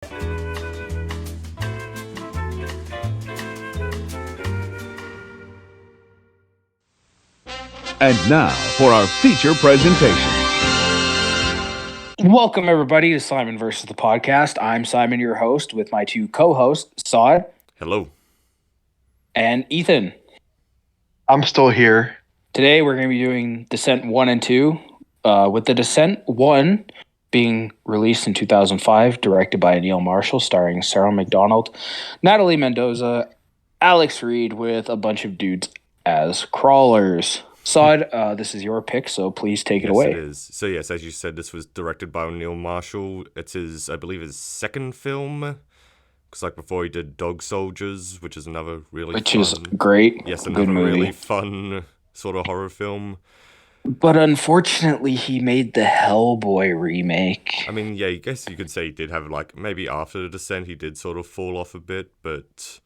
And now for our feature presentation. Welcome, everybody, to Simon versus the Podcast. I'm Simon, your host, with my two co-hosts, Saad. Hello. And Ethan. I'm still here. Today, we're going to be doing Descent 1 and 2, with the Descent 1 being released in 2005, directed by Neil Marshall, starring Sarah McDonald, Natalie Mendoza, Alex Reed, with a bunch of dudes as crawlers. Saad, this is your pick, so please take it away. Yes, it is. So yes, as you said, this was directed by Neil Marshall. It's I believe, his second film. Because like before he did Dog Soldiers, which is another really is great. Yes, another really fun sort of horror film. But unfortunately, he made the Hellboy remake. I mean, yeah, I guess you could say he did have, like, maybe after The Descent, he did sort of fall off a bit, but...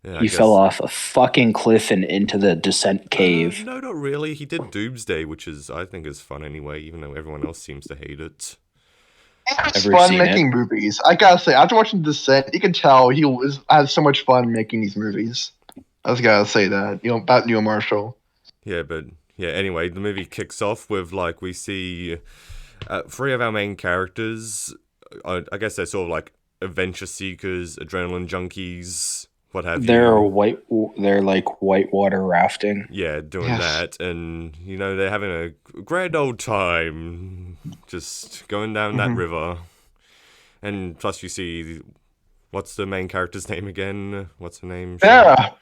Yeah, he fell off a fucking cliff and into the Descent cave. No, not really. He did Doomsday, which I think is fun anyway, even though everyone else seems to hate it. It's fun making movies. I gotta say, after watching Descent, you can tell he had so much fun making these movies. I just gotta say that, about Neil Marshall. Yeah, but anyway, the movie kicks off with, like, we see three of our main characters. I guess they're sort of like adventure seekers, adrenaline junkies. What have They're like whitewater rafting. Yeah, doing that, and they're having a grand old time, just going down that river. And plus, you see, what's the main character's name again? What's her name? Sarah.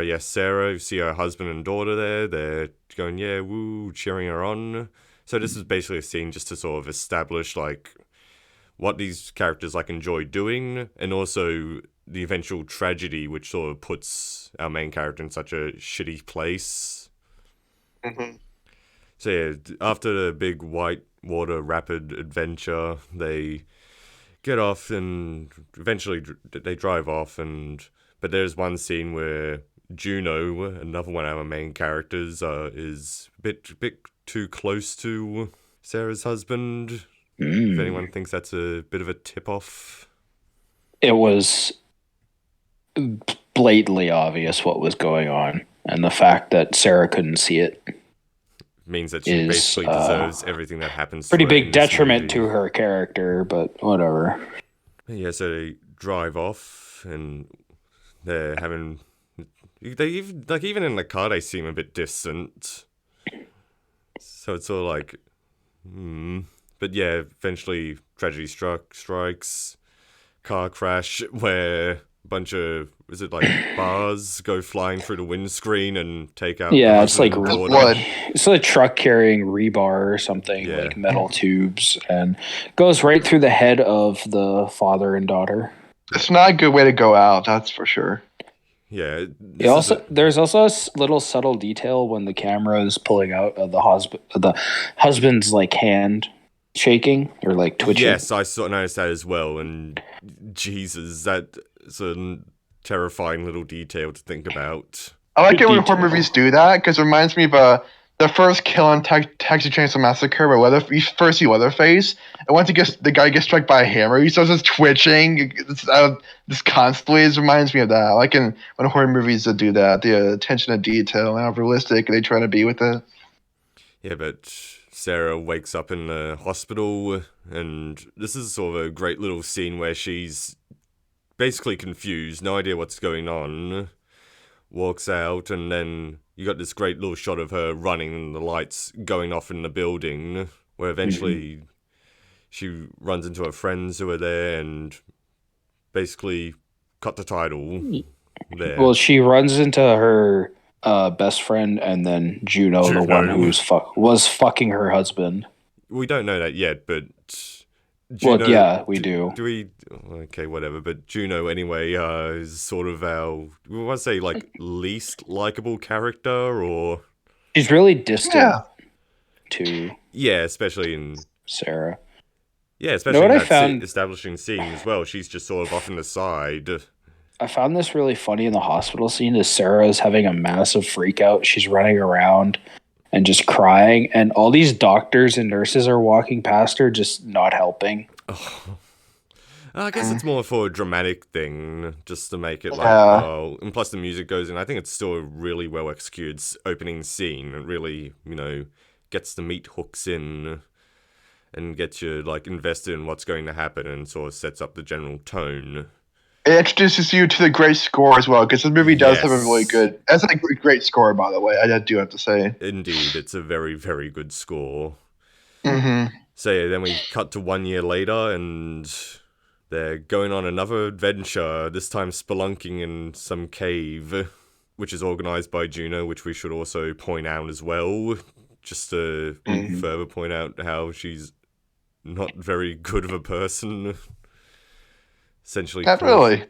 Yes, Sarah. You see her husband and daughter there. They're going, yeah, woo, cheering her on. So this is basically a scene just to sort of establish like what these characters like enjoy doing, and also the eventual tragedy which sort of puts our main character in such a shitty place. Mm-hmm. So yeah, after the big whitewater rapid adventure, they get off and eventually they drive off, but there's one scene where Juno, another one of our main characters, is a bit too close to Sarah's husband. If anyone thinks that's a bit of a tip-off. It was blatantly obvious what was going on, and the fact that Sarah couldn't see it means that she basically deserves everything that happens. Pretty big detriment to her character, but whatever. Yeah, so they drive off, and they're having... even in the car, they seem a bit distant. So it's sort of like... But yeah, eventually tragedy strikes, car crash where a bunch of, is it like bars go flying through the windscreen and take out... Yeah, it's like blood. It's like a truck carrying rebar or something, like metal tubes, and goes right through the head of the father and daughter. It's not a good way to go out, that's for sure. Yeah. There's also a little subtle detail when the camera is pulling out of the husband's like hand shaking or like twitching. Yes, I sort of noticed that as well, and Jesus, that's a terrifying little detail to think about. I like it when horror movies do that, because it reminds me of the first Kill on Texas Chainsaw Massacre, where you first see Leatherface, and once the guy gets struck by a hammer, he starts just twitching this constantly. It reminds me of that. I like when horror movies do that, the attention to detail and how realistic they try to be with it. Yeah, but Sarah wakes up in the hospital, and this is sort of a great little scene where she's basically confused, no idea what's going on, walks out, and then you got this great little shot of her running and the lights going off in the building, where eventually she runs into her friends who are there and basically cut the title there. Well, she runs into her best friend, and then Juno, the one who was fucking her husband. We don't know that yet, but Juno, well, yeah, we do. Do we? Okay, whatever. But Juno, anyway, is sort of our, we want to say, like, least likable character, or... She's really distant to... Yeah, especially in... Sarah. Yeah, especially in that establishing scene as well. She's just sort of off in the side. I found this really funny in the hospital scene, is Sarah is having a massive freak out. She's running around and just crying, and all these doctors and nurses are walking past her, just not helping. Oh. I guess it's more for a dramatic thing, just to make it like, Yeah. oh, and plus the music goes in. I think it's still a really well executed opening scene. It really, gets the meat hooks in and gets you like invested in what's going to happen and sort of sets up the general tone. It introduces you to the great score as well, because this movie does have a really Yes. good. That's a great score, by the way. I do have to say. Indeed, it's a very, very good score. Mm-hmm. So yeah, then we cut to 1 year later and they're going on another adventure, this time spelunking in some cave, which is organized by Juno, which we should also point out as well, just to further point out how she's not very good of a person. Essentially, Not really.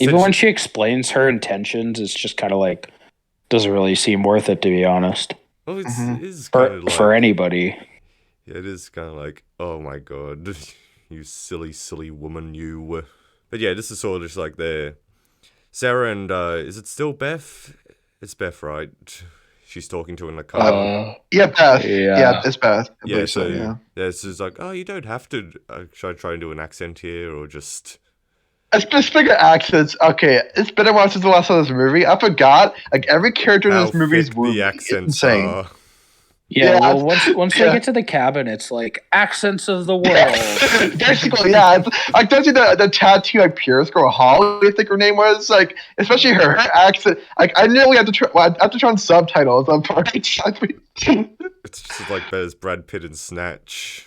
Even when she explains her intentions, it's just kind of like doesn't really seem worth it, to be honest. Well, it is kind of like... For anybody. Yeah, it is kind of like, oh my god, you silly, silly woman, you. But yeah, this is sort of just like Sarah and, is it still Beth? It's Beth, right? She's talking to in the car. Yeah, Beth. Yeah. Yeah, it's Beth. I Yeah, believe so yeah. it's just like, oh, you don't have to. Should I try and do an accent here, or just? Let's figure accents. Okay, it's been a while since the last time this movie. I forgot. Like every character in How this movie is thick movie. the It's accents insane. are. Yeah, Yeah, well, once they yeah. get to the cabin, it's like accents of the world. Basically, yeah. Like, don't you the tattoo like Pierce girl Holly? I think her name was like, especially her accent. Like, I nearly had to try. Well, I have to try on subtitles on parts. It's just like there's Brad Pitt in Snatch.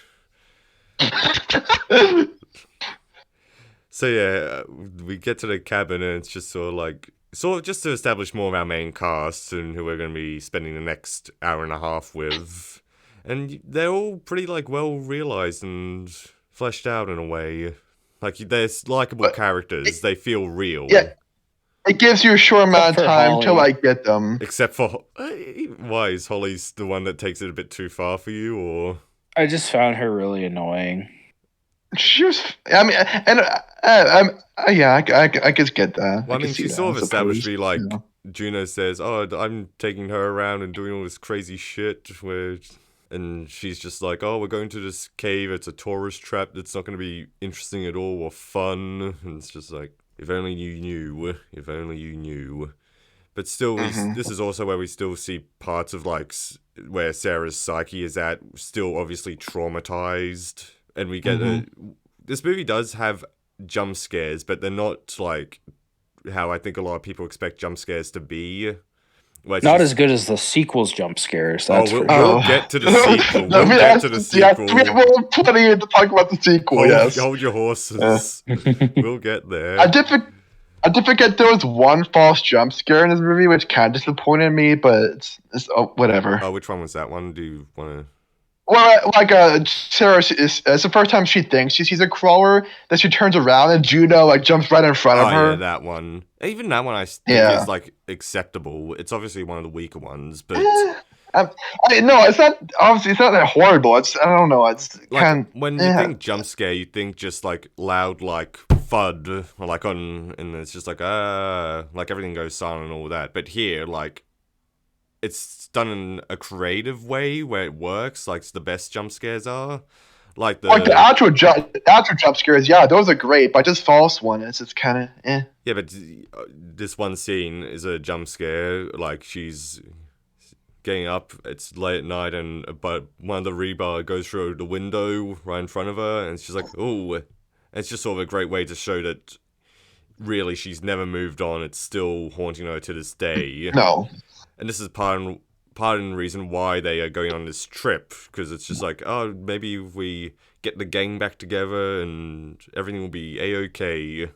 So yeah, we get to the cabin and it's just sort of just to establish more of our main cast and who we're going to be spending the next hour and a half with. And they're all pretty like well realized and fleshed out in a way. Like they're likable characters. They feel real. Yeah. It gives you a short amount of Except for time to Holly. like get them. Except for why is Holly's the one that takes it a bit too far for you, or? I just found her really annoying. She was. I mean, and yeah, I just get that. Well, I mean, can see she's that, sort I of established suppose, to be like, you know. Juno says, oh, I'm taking her around and doing all this crazy shit, and she's just like, oh, we're going to this cave, it's a tourist trap that's not going to be interesting at all or fun, and it's just like, if only you knew. But still, this is also where we still see parts of, like, where Sarah's psyche is at, still obviously traumatized, and we get this movie does have jump scares, but they're not like how I think a lot of people expect jump scares to be. Not as good as the sequel's jump scares. That's for sure. We'll get to the sequel. We'll get to the sequel. Yeah, we'll plenty to talk about the sequel. Yes. Hold your horses. We'll get there. I did forget there was one false jump scare in this movie, which kind of disappointed me, but it's whatever. Oh, which one was that one? Do you want to? Well, like Sarah it's the first time she thinks she sees a crawler, then she turns around and Juno like jumps right in front of her. Yeah, that one. Even that one I think is like acceptable. It's obviously one of the weaker ones, but no, it's not. Obviously, it's not that horrible. I don't know. It's like kind. when you think jump scare, you think just like loud, like thud, or like and it's just like like everything goes silent and all that. But here, like, it's done in a creative way where it works. Like the best jump scares are, like the actual jump scares. Yeah, those are great, but just false one is it's kind of eh. Yeah, but this one scene is a jump scare. Like she's getting up, it's late at night, but one of the rebar goes through the window right in front of her, and she's like, "Oh," it's just sort of a great way to show that really she's never moved on. It's still haunting her to this day. No. And this is part of the reason why they are going on this trip, because it's just like, oh, maybe if we get the gang back together and everything will be a-okay.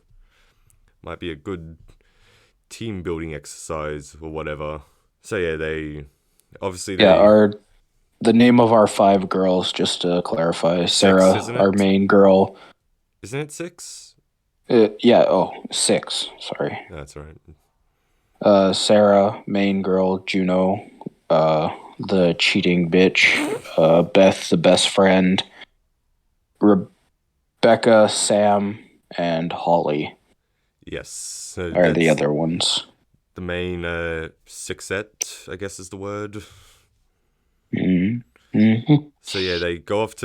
Might be a good team building exercise or whatever. So yeah, the name of our 5 girls, just to clarify, Sarah, our main girl. Isn't it 6? 6. Sorry. That's right. Sarah, main girl, Juno, the cheating bitch, Beth, the best friend, Rebecca, Sam, and Holly. Yes. Are the other ones. The main sixette, I guess is the word. Mm-hmm. So yeah, they go off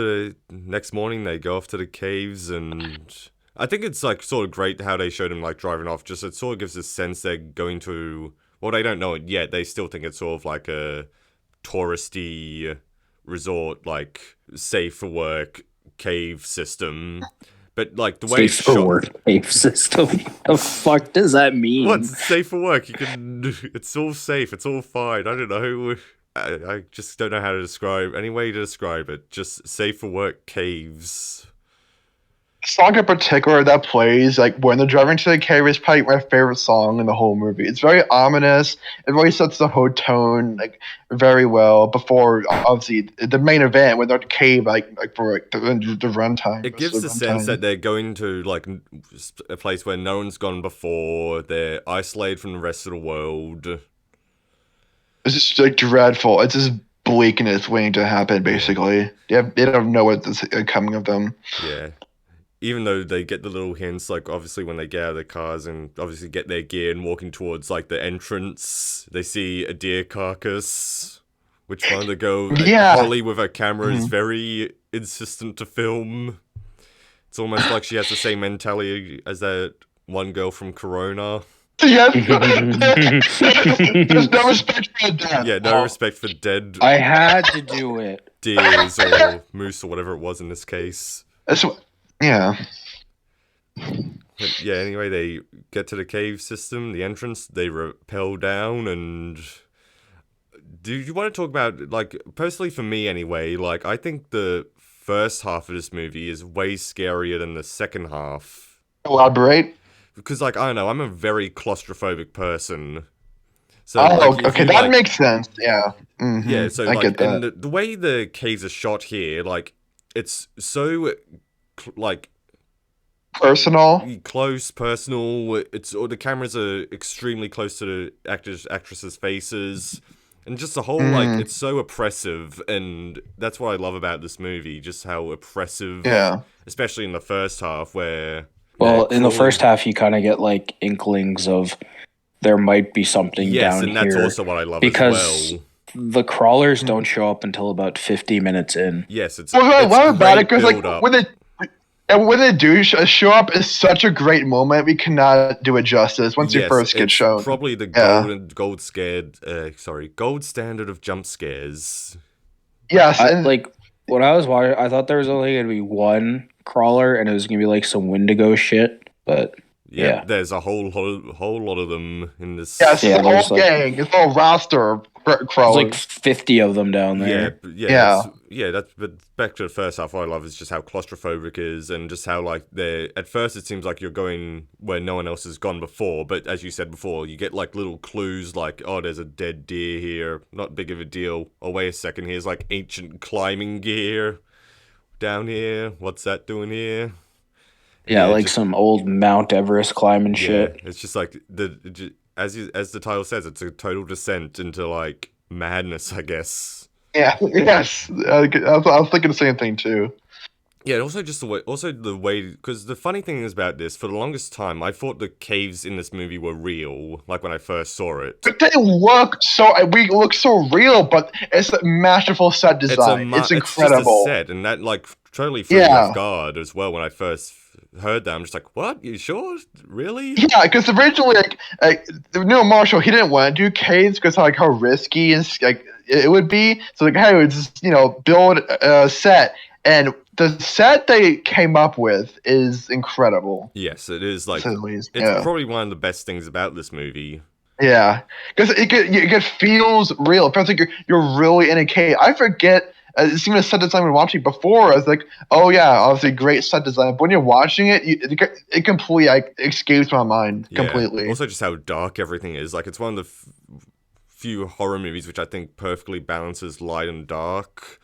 next morning, they go off to the caves, and I think it's like sort of great how they showed him like driving off. Just it sort of gives a sense they're going to. Well, they don't know it yet. They still think it's sort of like a touristy resort, like safe for work cave system. But like the way it's Safe for shot. work cave system. The fuck does that mean? What's safe for work? You can. It's all safe. It's all fine. I don't know. I just don't know how to describe any way to describe it. Just safe for work caves. Song in particular that plays, like when they're driving to the cave, is probably my favorite song in the whole movie. It's very ominous. It really sets the whole tone like very well before obviously the main event when they're at the cave, like for like, the runtime. It gives the sense that they're going to like a place where no one's gone before. They're isolated from the rest of the world. It's just like dreadful. It's just bleakness waiting to happen. Basically, they don't know what's coming of them. Yeah. Even though they get the little hints, like obviously when they get out of the cars and obviously get their gear and walking towards like the entrance, they see a deer carcass, which one of the girl, Yeah. Holly with her camera is very insistent to film. It's almost like she has the same mentality as that one girl from Corona. Yes. There's no respect for the dead. Yeah, no respect for dead I had to do it. deers or moose or whatever it was in this case. Yeah. But yeah, anyway, they get to the cave system, the entrance, they rappel down, and do you want to talk about, like, personally for me anyway, like, I think the first half of this movie is way scarier than the second half. Elaborate. Because, like, I don't know, I'm a very claustrophobic person. So, okay, that makes sense, yeah. Mm-hmm. Yeah, so, I like, get that. and the way the caves are shot here, like, it's so... like personal, close, personal. Or the cameras are extremely close to the actresses' faces, and just the whole like it's so oppressive, and that's what I love about this movie. Just how oppressive, especially in the first half, where in the first half you kind of get like inklings of there might be something down here. Yes, and that's also what I love because as well. The crawlers don't show up until about 50 minutes in. Yes, it's. Well, I love about it because like when they do show up, it's such a great moment. We cannot do it justice once you first get shown. Probably the gold standard of jump scares. Yes, like when I was watching, I thought there was only gonna be one crawler, and it was gonna be like some Wendigo shit. But yeah. There's a whole lot of them in this. Yes, the whole gang, it's a whole roster of crawlers. There's like 50 of them down there. But back to the first half, what I love is just how claustrophobic it is, and just how like at first it seems like you're going where no one else has gone before, but as you said before, you get like little clues like, oh, there's a dead deer here, not big of a deal. Oh, wait a second, here's like ancient climbing gear down here. What's that doing here? Yeah, like just, some old Mount Everest climbing shit. It's just like as the title says, it's a total descent into like madness, I guess. Yeah. Yes. I was thinking the same thing too. Yeah, also the way, because the funny thing is about this, for the longest time, I thought the caves in this movie were real, like when I first saw it. But they look so real, but it's a masterful set design. It's incredible. It's just a set, and that like totally threw me off guard as well when I first heard that. I'm just like, what? You sure? Really? Yeah, because originally, like Neil Marshall, he didn't want to do caves because like how risky and like it would be. So like, hey, would just build a set, and the set they came up with is incredible. Yes, it is. Like it's probably one of the best things about this movie. Yeah, because it feels real. It feels like you're really in a cave. I forget. It's even a set design when watching before. I was like, oh yeah, obviously great set design. But when you're watching it, it completely escapes my mind completely. Also, just how dark everything is. Like it's one of the few horror movies which I think perfectly balances light and dark.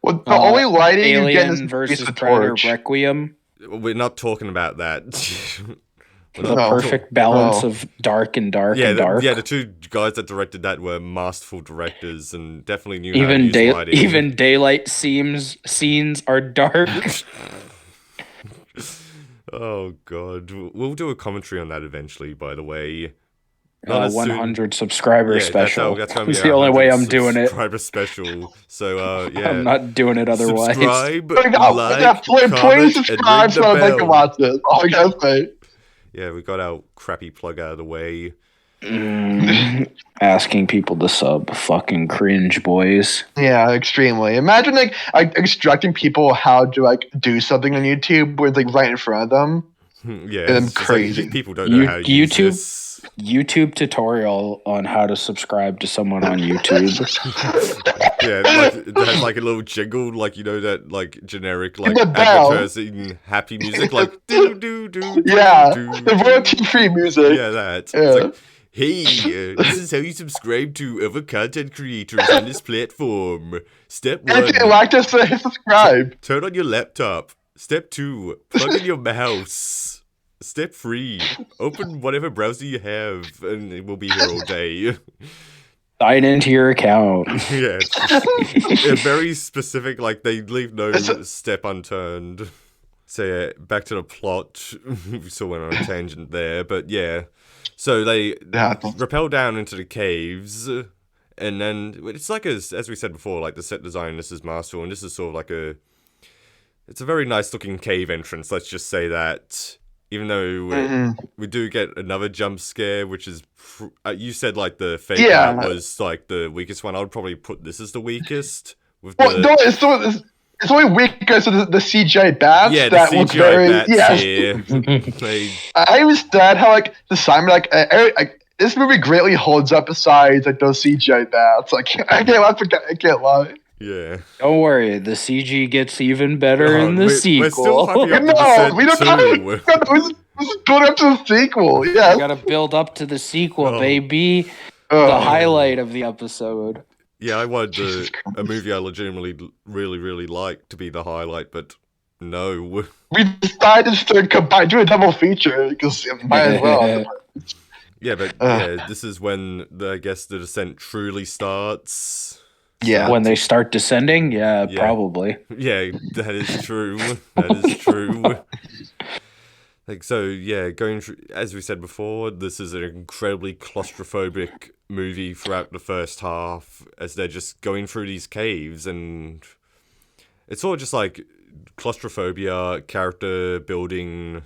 Well, the only lighting you get is versus Predator Requiem. We're not talking about that. The perfect balance of dark and dark and dark. Yeah, the two guys that directed that were masterful directors and definitely knew how to use lighting. Even daylight scenes are dark. Oh, God. We'll do a commentary on that eventually, by the way. Not as soon- 100 subscriber special. That's gonna be It's the only way I'm doing it. Subscriber special. So yeah, I'm not doing it otherwise. Subscribe, Please comment, subscribe and so ring the I can bell. watch this. All I gotta say. Yeah, we got our crappy plug out of the way. Asking people to sub, fucking cringe, boys. Yeah, extremely. Imagine like instructing people how to like do something on YouTube where it's like right in front of them. Yeah, And it's just crazy. Like, people don't know how to use YouTube- this. YouTube tutorial on how to subscribe to someone on YouTube. Yeah, like it has like a little jingle, like that like generic like The bell. advertising happy music, like do do do. Yeah, do, the royalty-free music. Yeah, that. Yeah. It's like, hey, this is how you subscribe to other content creators on this platform. Step And if you 1, like to say subscribe. turn on your laptop. Step 2, plug in your mouse. Step 3, open whatever browser you have, and it will be here all day. Sign into your account. Yeah, it's very specific, like they leave no step unturned. So yeah, back to the plot. We sort of went on a tangent there, but yeah. So they rappel down into the caves, and then it's like as we said before, like the set design, this is masterful, and this is sort of like it's a very nice looking cave entrance, let's just say that. Even though we do get another jump scare, which is you said like the fake out was like the weakest one. I would probably put this as the weakest. With No, it's only weak because of the CGI bats. Yeah, the that look CGI very, bats here. I understand how like the Simon like this movie greatly holds up besides like those CGI bats. Like I can't lie. Yeah. Don't worry, the CG gets even better in the We're sequel. still hyping up No, we don't the talk. two. Let's build up to the sequel. Yeah. You gotta build up to the sequel, Oh. baby. Oh. The highlight of the episode. Yeah, I wanted Jesus a movie I legitimately really, really liked to be the highlight, but no. We decided to combine, do a double feature because it might as well. Yeah, but yeah, this is when I guess the descent truly starts. Yeah. When they start descending, yeah, Yeah. probably. Yeah, that is true. That is true. Like, so, yeah, going through, as we said before, this is an incredibly claustrophobic movie throughout the first half, as they're just going through these caves, and it's all just like claustrophobia, character building,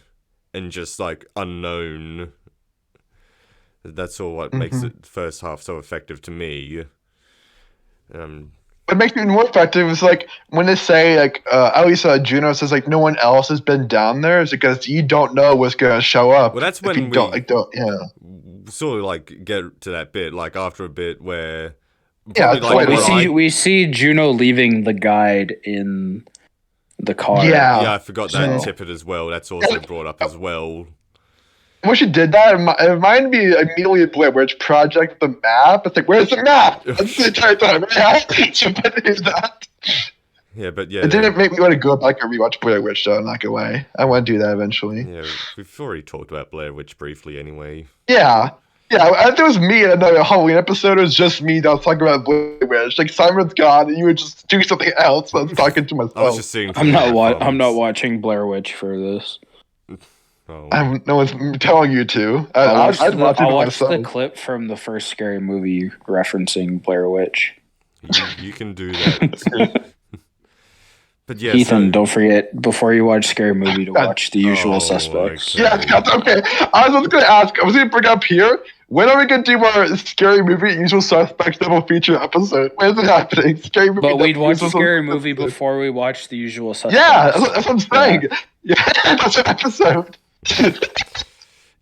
and just like unknown. That's all what makes it first half so effective to me. What makes it more effective is like when they say like at least Juno says like no one else has been down there is because you don't know what's gonna show up. Well, that's if when you sort of like get to that bit, like after a bit where Yeah, probably, it's like, We see Juno leaving the guide in the car. Yeah. I forgot that tippet as well. That's also brought up as well. When she did that, it reminded me immediately of Blair Witch Project, the map. It's like, where's the map? That's the entire time. Somebody did that. Yeah, but yeah. It didn't make me want to go back and rewatch Blair Witch, though, I'm not gonna lie. I want to do that eventually. Yeah, we've already talked about Blair Witch briefly anyway. Yeah. Yeah, if it was me in another Halloween episode, it was just me that was talking about Blair Witch. Like, Simon's gone, and you would just do something else. I was talking to myself. I was just seeing. I'm not watching Blair Witch for this. Oh. No one's telling you to. I'll watch I'd watch it I'll watch myself. the clip from the first scary movie referencing Blair Witch. You can do that. But yeah, Ethan, don't forget before you watch Scary Movie to watch The Usual Suspects. okay. Yeah, okay. I was going to ask. I was going to bring up here. When are we going to do our Scary Movie Usual Suspects double feature episode? When is it happening? Scary Movie. But we'd watch Usual Scary Suspects Movie episode. before we watch The Usual Suspects. Yeah, that's what I'm saying. Yeah, that's an episode.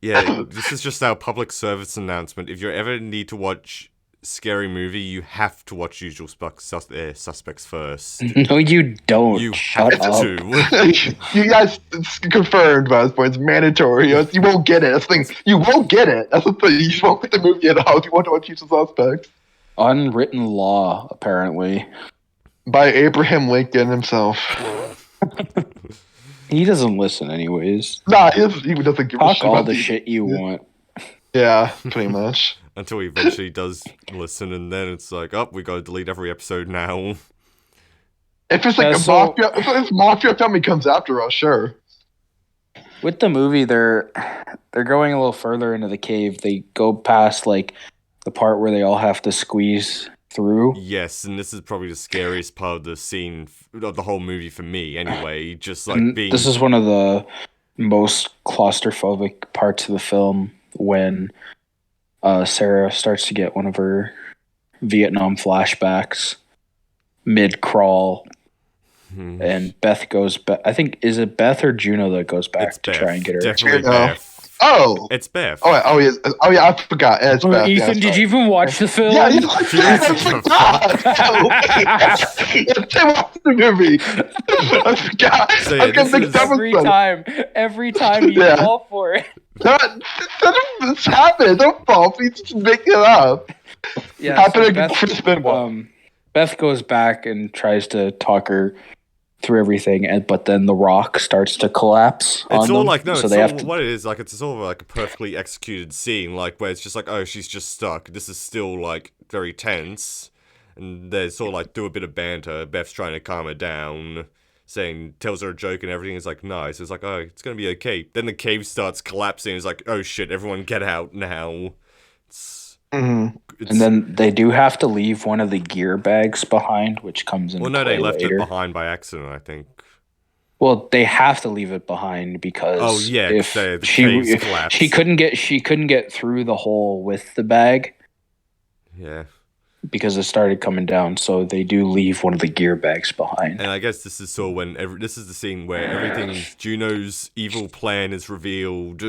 Yeah, this is just our public service announcement. If you ever need to watch Scary Movie, you have to watch Usual Suspects first. No, you don't. You Shut have up. to. You guys, it's confirmed by this point. It's mandatory. You won't get it. That's the thing. You won't get it. That's the thing. You won't get the movie at all if you want to watch Usual Suspects. Unwritten law, apparently. By Abraham Lincoln himself. He doesn't listen anyways. Nah, he doesn't give a Talk shit all about the shit you want. Yeah, pretty much. Until he eventually does listen, and then it's like, oh, we gotta delete every episode now. If it's like Yeah, a mafia, if Mafia Family comes after us, sure. with the movie, they're going a little further into the cave. They go past like the part where they all have to squeeze through. Yes, and this is probably the scariest part of the scene of the whole movie for me. Anyway, just like And being. this is one of the most claustrophobic parts of the film when Sarah starts to get one of her Vietnam flashbacks mid crawl. And Beth goes back. I think, is it Beth or Juno that goes back It's to Beth. try and get her? Definitely Juno. Beth. Oh. It's Beth. Oh yeah. Oh yeah. I forgot. Yeah, it's Beth. Ethan, did you even watch the film? Yeah, I forgot. Tim watched the movie. I forgot. So, yeah, I couldn't think Every time you Yeah. fall for it. This happened. Don't fall. You just make it up. Yeah, Happened so to Chris Benoit. Beth goes back and tries to talk her through everything, but then the rock starts to collapse on It's all them, like, no, so it's they all have to. what it is, like, it's sort of like a perfectly executed scene, like, where it's just like, oh, she's just stuck. This is still, like, very tense. And they sort of, like, do a bit of banter. Beth's trying to calm her down, tells her a joke and everything. It's like, nice. It's like, oh, it's gonna be okay. Then the cave starts collapsing. It's like, oh shit, everyone get out now. Mm-hmm. And then they do have to leave one of the gear bags behind, which comes in. Well, no, play they left later. it behind by accident, I think. Well, they have to leave it behind because Oh yeah, if the she caves collapsed. she couldn't get through the hole with the bag Yeah. because it started coming down. So they do leave one of the gear bags behind. And I guess this is sort of when this is the scene where Juno's evil plan is revealed.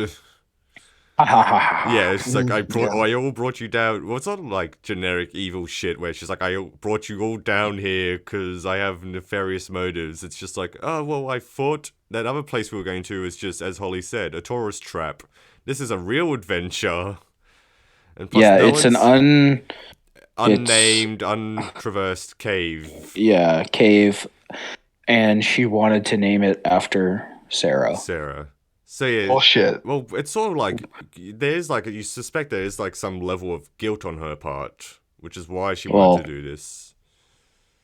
Yeah, it's just like I all brought you down. Well, it's not like generic evil shit where she's like, I brought you all down here because I have nefarious motives. It's just like, oh well, I thought that other place we were going to is just, as Holly said, a tourist trap. This is a real adventure. And plus Yeah, it's an unnamed, untraversed cave. Yeah, cave, and she wanted to name it after Sarah. So yeah, Bullshit. well, it's sort of like there's like you suspect there is like some level of guilt on her part, which is why she wanted to do this.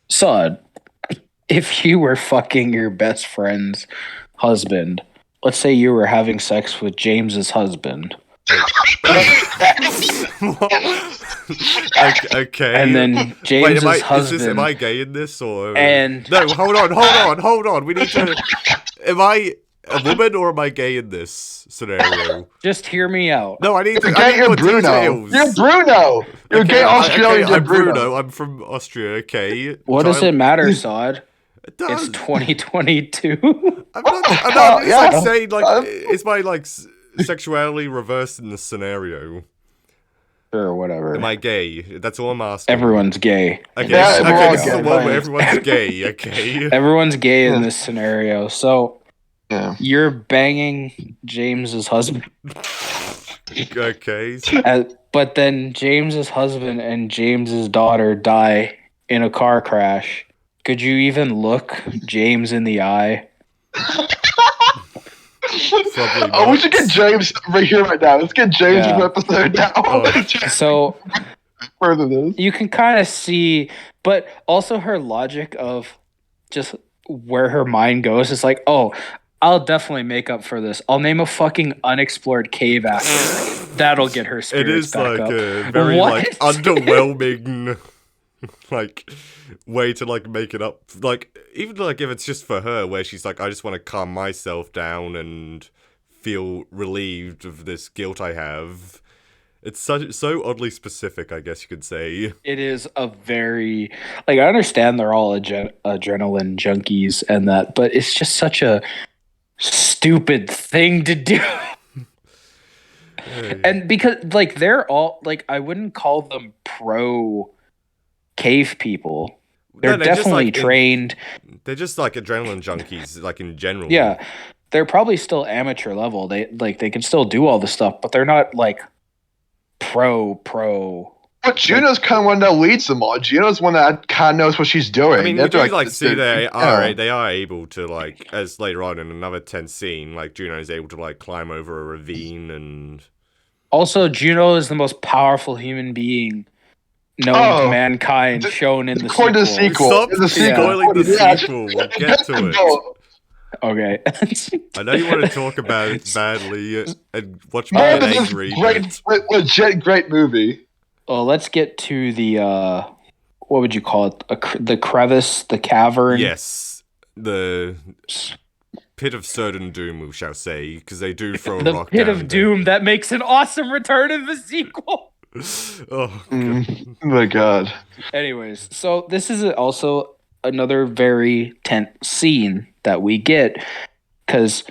Son, if you were fucking your best friend's husband, let's say you were having sex with James's husband. Okay. And then James's husband. Am I gay in this or? And no, hold on. We need to. Am I a woman or am I gay in this scenario? Just hear me out. No, I need to. You're Bruno. Details. You're Bruno. You're gay Australian. Okay, I'm Bruno. I'm from Austria. Okay. What does it matter, Sod? It does. It's 2022. I'm just like saying, like, is my like sexuality reversed in this scenario? Sure, whatever. Am I gay? That's all I'm asking. Everyone's gay. Okay, Yeah, this is the one where everyone's gay. Okay. Everyone's gay in this scenario. So Yeah. you're banging James's husband. Okay. But then James's husband and James's daughter die in a car crash. Could you even look James in the eye? We should get James right here right now. Let's get James in the episode now. So Further this. you can kind of see, but also her logic of just where her mind goes is like, oh, I'll definitely make up for this. I'll name a fucking unexplored cave after her. That'll get her spirits It is back like up. a very What? like underwhelming like way to like make it up. Like even like if it's just for her, where she's like, I just want to calm myself down and feel relieved of this guilt I have. It's so oddly specific, I guess you could say. It is a very I understand they're all adrenaline junkies and that, but it's just such a stupid thing to do. And because like they're all like, I wouldn't call them pro cave people. They're definitely just, like, trained. They're just like adrenaline junkies, like in general. Yeah, they're probably still amateur level. They can still do all the stuff, but they're not like pro. But Juno's kind of one that leads them all. Juno's one that kind of knows what she's doing. I mean, They you have to, do like see they yeah. are able to like, as later on in another tense scene, like Juno is able to like climb over a ravine and. Also, Juno is the most powerful human being known to mankind, shown in the sequel. According to the sequel. Stop In the sequel. spoiling the Yeah. sequel. We'll get to it. Okay. I know you want to talk about it badly and watch me More get than this angry, great, but legit great movie. Well, let's get to the what would you call it? The crevice, the cavern. yes, the pit of certain doom, we shall say, because they do throw a The rock pit down of doom that makes an awesome return in the sequel. Oh, Oh my god. Anyways, so this is also another very tense scene that we get because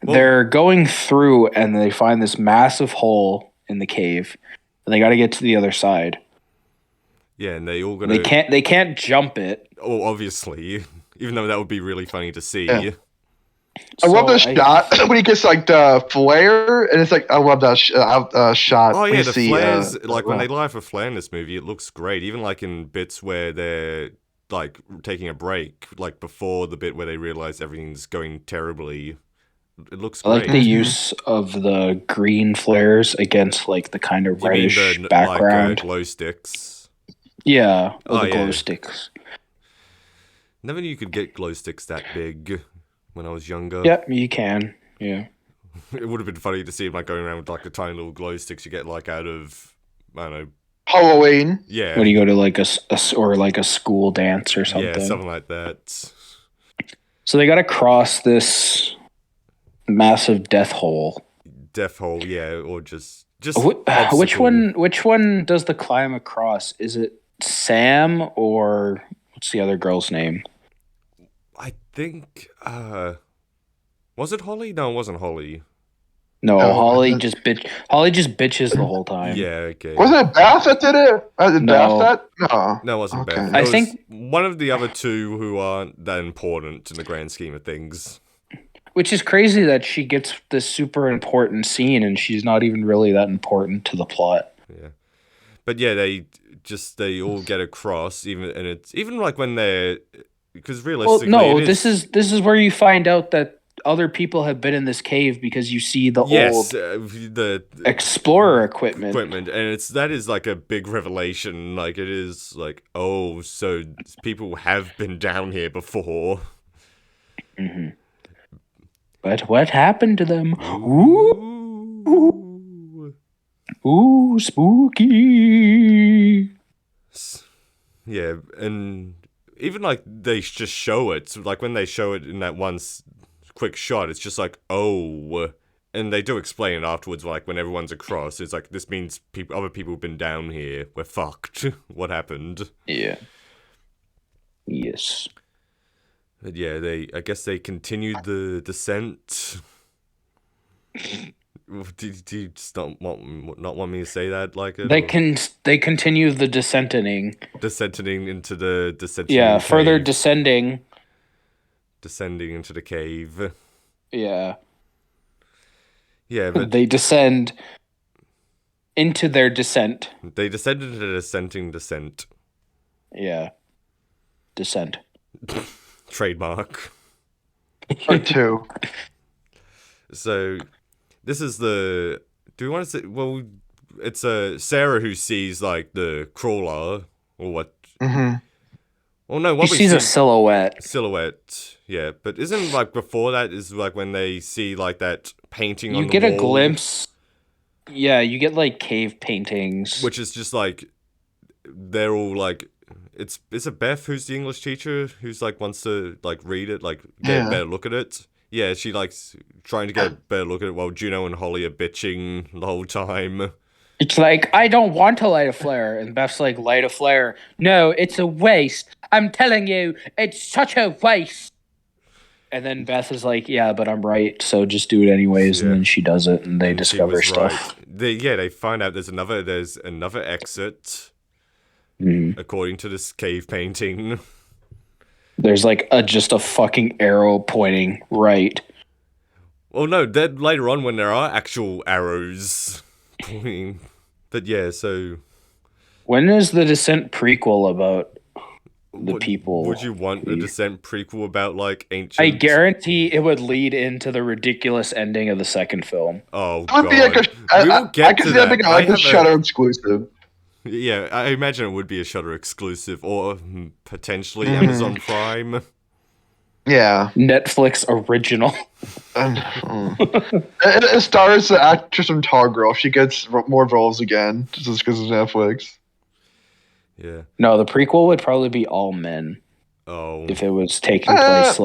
they're going through and they find this massive hole in the cave. And they got to get to the other side. yeah, and they all gonna. They can't jump it. Oh, obviously, even though that would be really funny to see. Yeah. I love the So shot when he gets like the flare, and it's like I love that shot. Oh when yeah, you the see, flares. Like when they light up a flare in this movie, it looks great. Even like in bits where they're like taking a break, like before the bit where they realize everything's going terribly. It looks I like great. the use of the green flares against like the kind of You mean reddish the background. glow sticks? Yeah, Oh, the glow yeah. sticks. Never knew you could get glow sticks that big when I was younger. Yep, you can. Yeah. It would have been funny to see him like going around with like the tiny little glow sticks you get like out of I don't know. Halloween. Yeah. When you go to like a school dance or something. Yeah, something like that. So they got to cross this massive death hole. Death hole, yeah, or just Which obstacle. Which one does the climb across? Is it Sam or what's the other girl's name? I think was it Holly? No, it wasn't Holly. No, Oh, Holly just bitches the whole time. Yeah, okay. Wasn't it Beth that did it? Did No. Beth that? No. No, it wasn't Okay. Beth. I It was think- one of the other two who aren't that important in the grand scheme of things. Which is crazy that she gets this super important scene and she's not even really that important to the plot. Yeah. But yeah, they all get across, even and it's even like when they're because Well, realistically, no, it this is where you find out that other people have been in this cave because you see the yes, old the explorer equipment. and that is like a big revelation. Like it is like, oh, so people have been down here before. Mm-hmm. But what happened to them? Ooh, ooh, spooky. Yeah, and even like they just show it, like when they show it in that one quick shot, it's just like, oh, and they do explain it afterwards, like when everyone's across, it's like this means other people have been down here. We're fucked. What happened? Yeah. Yes. But yeah, I guess they continued the descent. Do you just not want me to say that like it? They continue the descending. Descending into the descending. Yeah, cave. further descending. Descending into the cave. Yeah. Yeah, but They descend into their descent. they descended into the descending descent. Yeah. Descent. Trademark. Or two. So, this is the. Do we want to say? Well, it's Sarah who sees like the crawler or what? Mm-hmm. Well, no, She what we sees see a silhouette. silhouette. Yeah, but isn't like before that is like when they see like that painting on You the get a wall, glimpse. Yeah, you get like cave paintings. which is just like they're all like. It's it Beth who's the English teacher who's like wants to like read it, like get a Yeah. better look at it. Yeah, she likes trying to get a better look at it while Juno and Holly are bitching the whole time. It's like, I don't want to light a flare. And Beth's like, light a flare. No, it's a waste. I'm telling you, it's such a waste. And then Beth is like, yeah, but I'm right, so just do it anyways. Yeah. And then she does it, and they And she discover was stuff. right. They find out there's another exit Mhm. according to this cave painting. There's like just a fucking arrow pointing right. Well, no, then later on when there are actual arrows pointing. But yeah, so When is the Descent prequel about the Would- people? Would you want a Please. Descent prequel about like ancient? I guarantee it would lead into the ridiculous ending of the second film. Oh It would god. be like We will I get can to see that that. being I like a have Shutter exclusive. Yeah, I imagine it would be a Shutter exclusive or potentially Mhm. Amazon Prime. Yeah. Netflix original. It stars the actress from Tall Girl. She gets more roles again just because of Netflix. Yeah. No, the prequel would probably be all men Oh. if it was taking place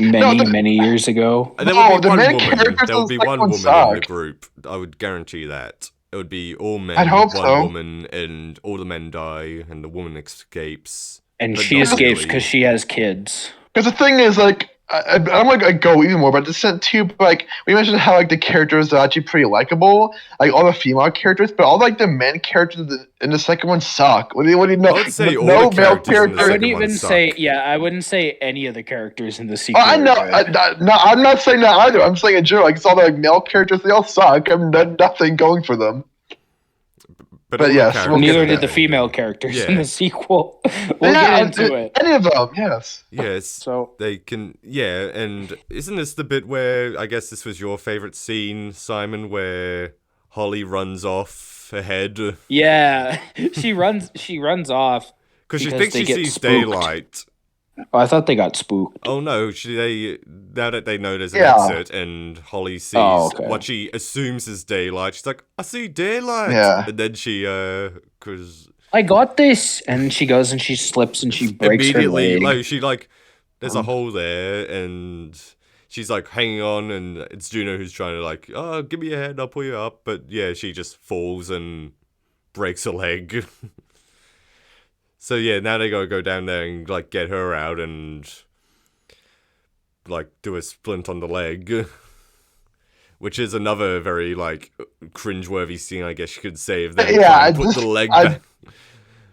many years ago. There would be the one main woman. characters There would be in the one second woman one in the suck. group. I would guarantee that. It would be all men, I'd hope one so. woman, and all the men die, and the woman escapes. And But she not escapes really. because she has kids. Because the thing is, like, I don't want to go even more, but Descent 2, like, we mentioned how, like, the characters are actually pretty likable, like, all the female characters, but all, like, the men characters in the second one suck. What do you know? I would say all no the male characters in the I wouldn't second one even suck. say, I wouldn't say any of the characters in the sequel. I know. are good. I'm not saying that either. I'm saying in general, like, it's all the like, male characters, they all suck. I'm nothing going for them. But But all the yes, characters we'll Neither in did the that- female characters in Yeah. the sequel. We'll Yeah, get into it. Any of them, yes. Yes. So They can, yeah, and isn't this the bit where, I guess this was your favorite scene, Simon, where Holly runs off ahead? yeah, she runs off. Because she Because thinks they she get sees spooked. daylight. Oh, I thought they got spooked. Oh no, now that they know there's an Yeah. exit and Holly sees okay. what she assumes is daylight, she's like, I see daylight! Yeah. And then she, because I got this, and she goes and she slips and she breaks her immediately, leg. there's a hole there, and she's like hanging on, and it's Juno who's trying to like, oh, give me a hand, I'll pull you up, but yeah, she just falls and breaks her leg. So yeah, now they gotta go down there and like get her out and like do a splint on the leg, which is another very like cringeworthy scene, I guess you could say, if they Yeah, put the leg I- back.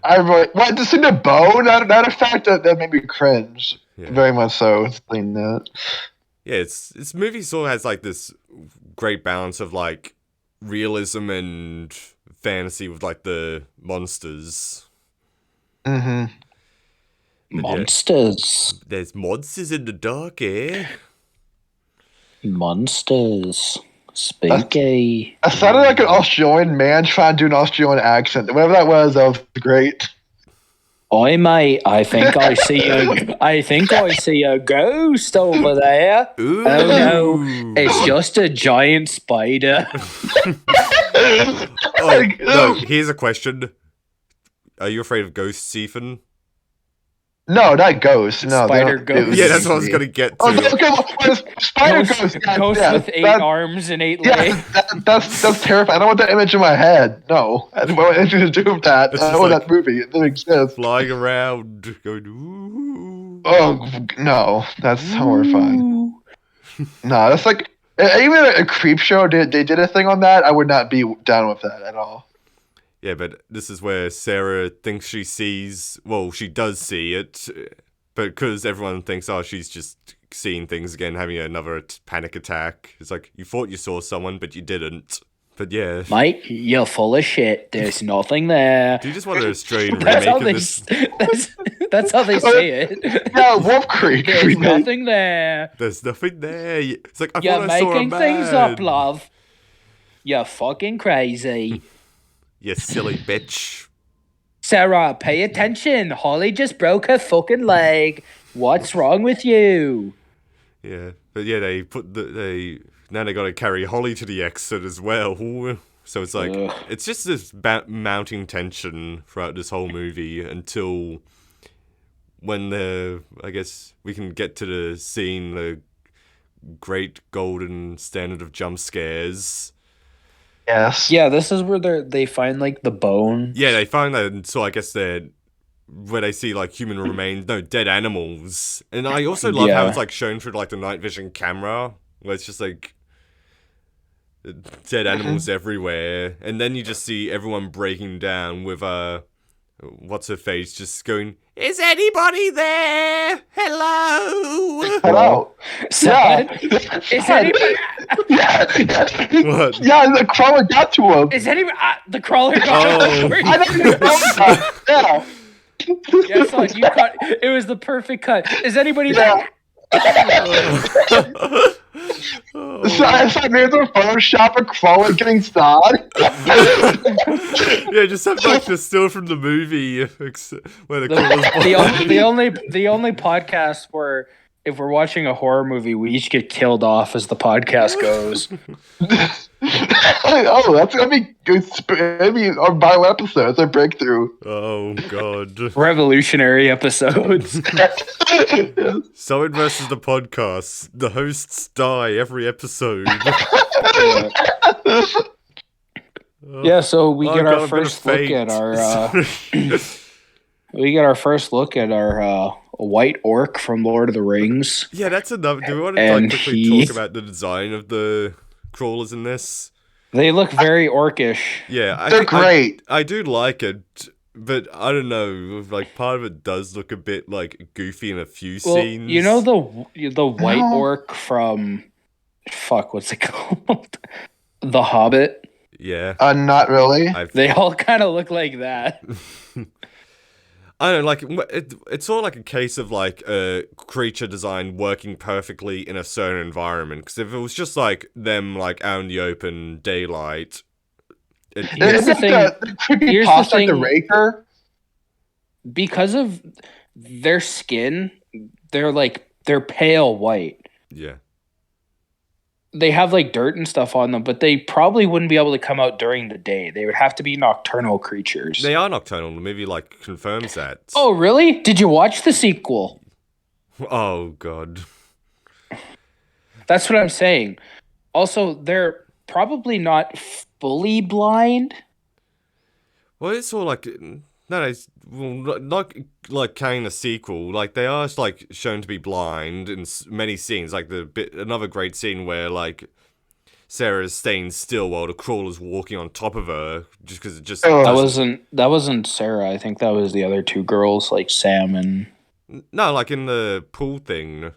I really, well, just in the bow, not a fact that made me cringe. Yeah. Very much so. Explain that. Yeah, this movie sort of has like this great balance of like realism and fantasy with like the monsters. Mm-hmm. Monsters. There's monsters in the dark, eh? Monsters. Spooky. I sounded like an Australian man trying to do an Australian accent. Whatever that was great. Oi, mate, I think I see a ghost over there. Ooh. Oh no, it's just a giant spider. Oh, no, here's a question. Are you afraid of ghosts, Ethan? No, not ghosts. No, Spider they don't- ghosts. Yeah, that's what I was gonna get to. Oh, okay, well, spider ghost. Ghost yeah, with 8 that- arms and 8 Yeah, legs. that's terrifying. I don't want that image in my head. No, I don't want anything to do with that. It's I just don't want like- that movie. It doesn't exist. Flying around, going, ooh. Oh no, that's horrifying. No, that's like even a creep show. They did a thing on that. I would not be down with that at all. Yeah, but this is where Sarah thinks she sees. Well, she does see it, but because everyone thinks, oh, she's just seeing things again, having another panic attack. It's like you thought you saw someone, but you didn't. But yeah, Mate, you're full of shit. There's nothing there. do you just want an Australian That's how remake they. of this? That's how they say it. Yeah, Wolf Creek. There's remake. nothing there. There's nothing there. It's like I You're thought I saw a making things up, man. love. You're fucking crazy. You silly bitch. Sarah, pay attention. Holly just broke her fucking leg. What's wrong with you? Yeah, but yeah, they now they got to carry Holly to the exit as well. So it's like Ugh. it's just this mounting tension throughout this whole movie until when I guess we can get to the scene, the great golden standard of jump scares. Yes. Yeah, this is where they find like the bone. Yeah, they find that, and so I guess they're where they see like human remains, no, dead animals. And I also love how Yeah. it's like shown through like the night vision camera, where it's just like dead animals everywhere, and then you just see everyone breaking down with what's her face just going, "Is anybody there? Hello." Hello. Son, is anybody? What? Yeah, the crawler got to him. Is anybody? The crawler got Oh. over I don't even know that. Yeah. Yeah, son, you cut. It was the perfect cut. Is anybody Yeah. there? So I saw near the Photoshop a crawler getting stung. Yeah, just have like the still from the movie where the crawler's The only podcast where if we're watching a horror movie, we each get killed off as the podcast goes. Oh, that's gonna be good. Maybe our bio episodes, our breakthrough. Oh god. Revolutionary episodes. Someone versus the podcast. The hosts die every episode. Yeah, so we Oh, get God, our I'm gonna first look faint. at our white orc from Lord of the Rings. Yeah, that's another. Do we want to And quickly talk about the design of the crawlers in this? They look very orcish. Yeah, They're great. I do like it, but I don't know. Like, part of it does look a bit like goofy in a few scenes. You know the white orc from what's it called? The Hobbit. Yeah. Not really. They all kind of look like that. I don't know, like it's sort of like a case of like a creature design working perfectly in a certain environment. Because if it was just like them like out in the open daylight, Here's the thing. The creepy Here's pasta, the the thing. raker. Because of their skin, they're pale white. yeah. They have like dirt and stuff on them, but they probably wouldn't be able to come out during the day. They would have to be nocturnal creatures. They are nocturnal. The movie like confirms that. Oh, really? Did you watch the sequel? Oh god. That's what I'm saying. Also, they're probably not fully blind. Well, it's all like not like counting the sequel. Like they are like shown to be blind in many scenes. Like another great scene where like Sarah is staying still while the crawler's walking on top of her, just because it just That wasn't Sarah. I think that was the other two girls, like Sam and no, like in the pool thing.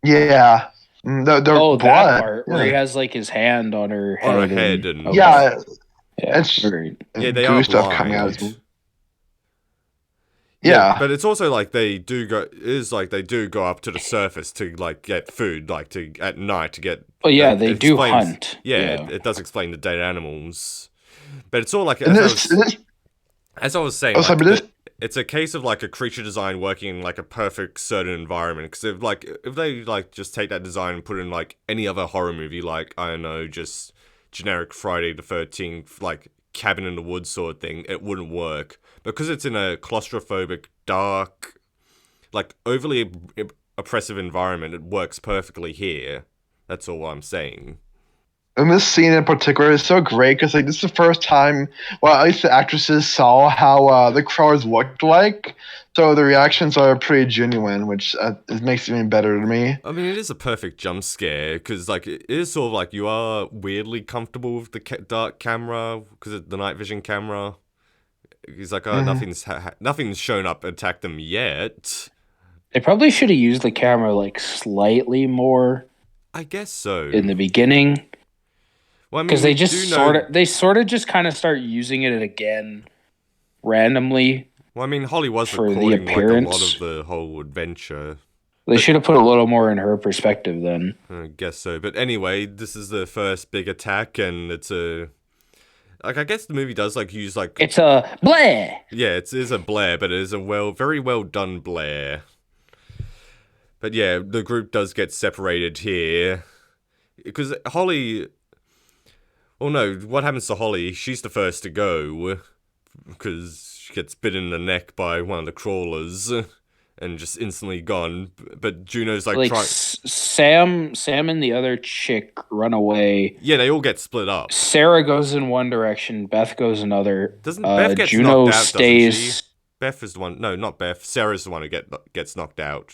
Yeah. The that blood. part where he has like his hand on her head. On her head and okay. Yeah. Yeah, It's great. yeah, they goo are stuff blind. coming out as well. Yeah, Yeah. but it's also like they do go up to the surface to like get food, like to at night to get. Oh yeah, that they do explains- hunt. Yeah, it does explain the dead animals, but it's all like And as I was saying, Oh, sorry, like, but this- it's a case of like a creature design working in like a perfect certain environment. Because if they like just take that design and put it in like any other horror movie, like I don't know, just generic Friday the 13th, like cabin in the woods sort of thing, it wouldn't work. Because it's in a claustrophobic, dark, like overly oppressive environment, it works perfectly here. That's all I'm saying. And this scene in particular is so great because like this is the first time, well, at least the actresses saw how the crawlers looked like, so the reactions are pretty genuine, which it makes it even better to me. I mean, it is a perfect jump scare because like it is sort of like you are weirdly comfortable with the dark camera because of the night vision camera. He's like, oh, nothing's shown up and attacked them yet. They probably should have used the camera like slightly more I guess so. in the beginning. Well, I mean, Because they we just do know- sort of just kind of start using it again randomly. Well, I mean, Holly was for the recording like a lot appearance. of the whole adventure. They should have put a little more in her perspective then. I guess so. But anyway, this is the first big attack, and it's a like I guess the movie does like use like It's a bleh. yeah, it is a Blair, but it is a very well done Blair. But yeah, the group does get separated here because Holly. Well, no, what happens to Holly? She's the first to go because she gets bitten in the neck by one of the crawlers and just instantly gone. But Juno's like trying. Sam and the other chick run away. Yeah, they all get split up. Sarah goes in one direction. Beth goes another. Doesn't Beth get Juno knocked out? stays. Doesn't she? Beth is the one. No, not Beth. Sarah's the one who gets knocked out.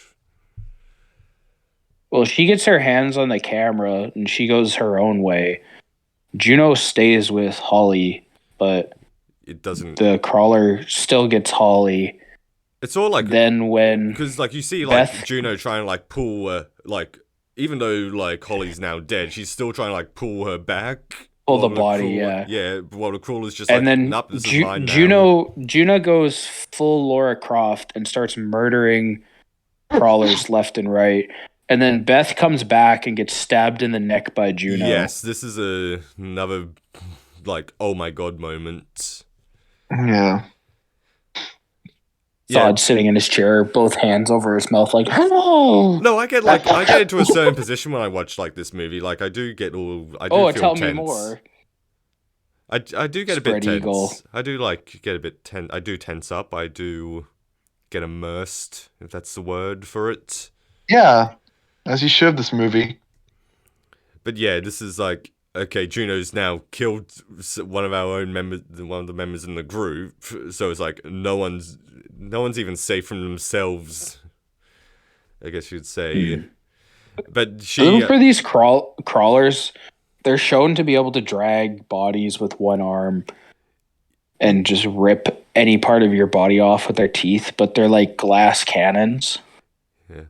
Well, she gets her hands on the camera and she goes her own way. Juno stays with Holly, but It doesn't. the crawler still gets Holly. It's all like Then when because like you see like Beth- Juno trying to like pull like even though like Holly's now dead, she's still trying to like pull her back. Pull the while body, crawler- yeah. Yeah, while the crawler's just and like, then nope, this is mine now. Juno goes full Laura Croft and starts murdering crawlers left and right. And then Beth comes back and gets stabbed in the neck by Juno. Yes, this is another like oh my god moment. Yeah. Zod sitting in his chair, both hands over his mouth, like, hello. No, I get into a certain position when I watch like this movie. Like I do feel tell tense. me more. I do get Spread a bit tense. eagle. I do like get a bit tense. I do tense up. I do get immersed, if that's the word for it. Yeah, as you should this movie. But yeah, this is like, okay, Juno's now killed one of our own members, one of the members in the group. So it's like no one's even safe from themselves, I guess you'd say. But she for these crawlers, they're shown to be able to drag bodies with one arm and just rip any part of your body off with their teeth, but they're like glass cannons. Yeah.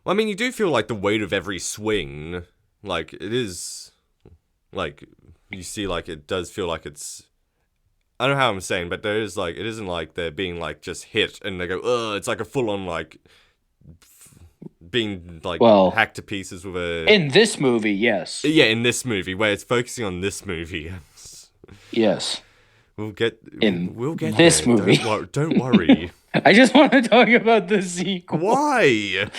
Well, I mean, you do feel like the weight of every swing. Like, it is... Like, you see, like, it does feel like it's... I don't know how I'm saying, but there is, like... It isn't like they're being, like, just hit and they go, ugh, it's like a full-on, like... being, like, hacked to pieces with a... In this movie, yes. Yeah, in this movie, where it's focusing on this movie. Yes. We'll get this there. movie. Don't worry. I just want to talk about the sequel. Why?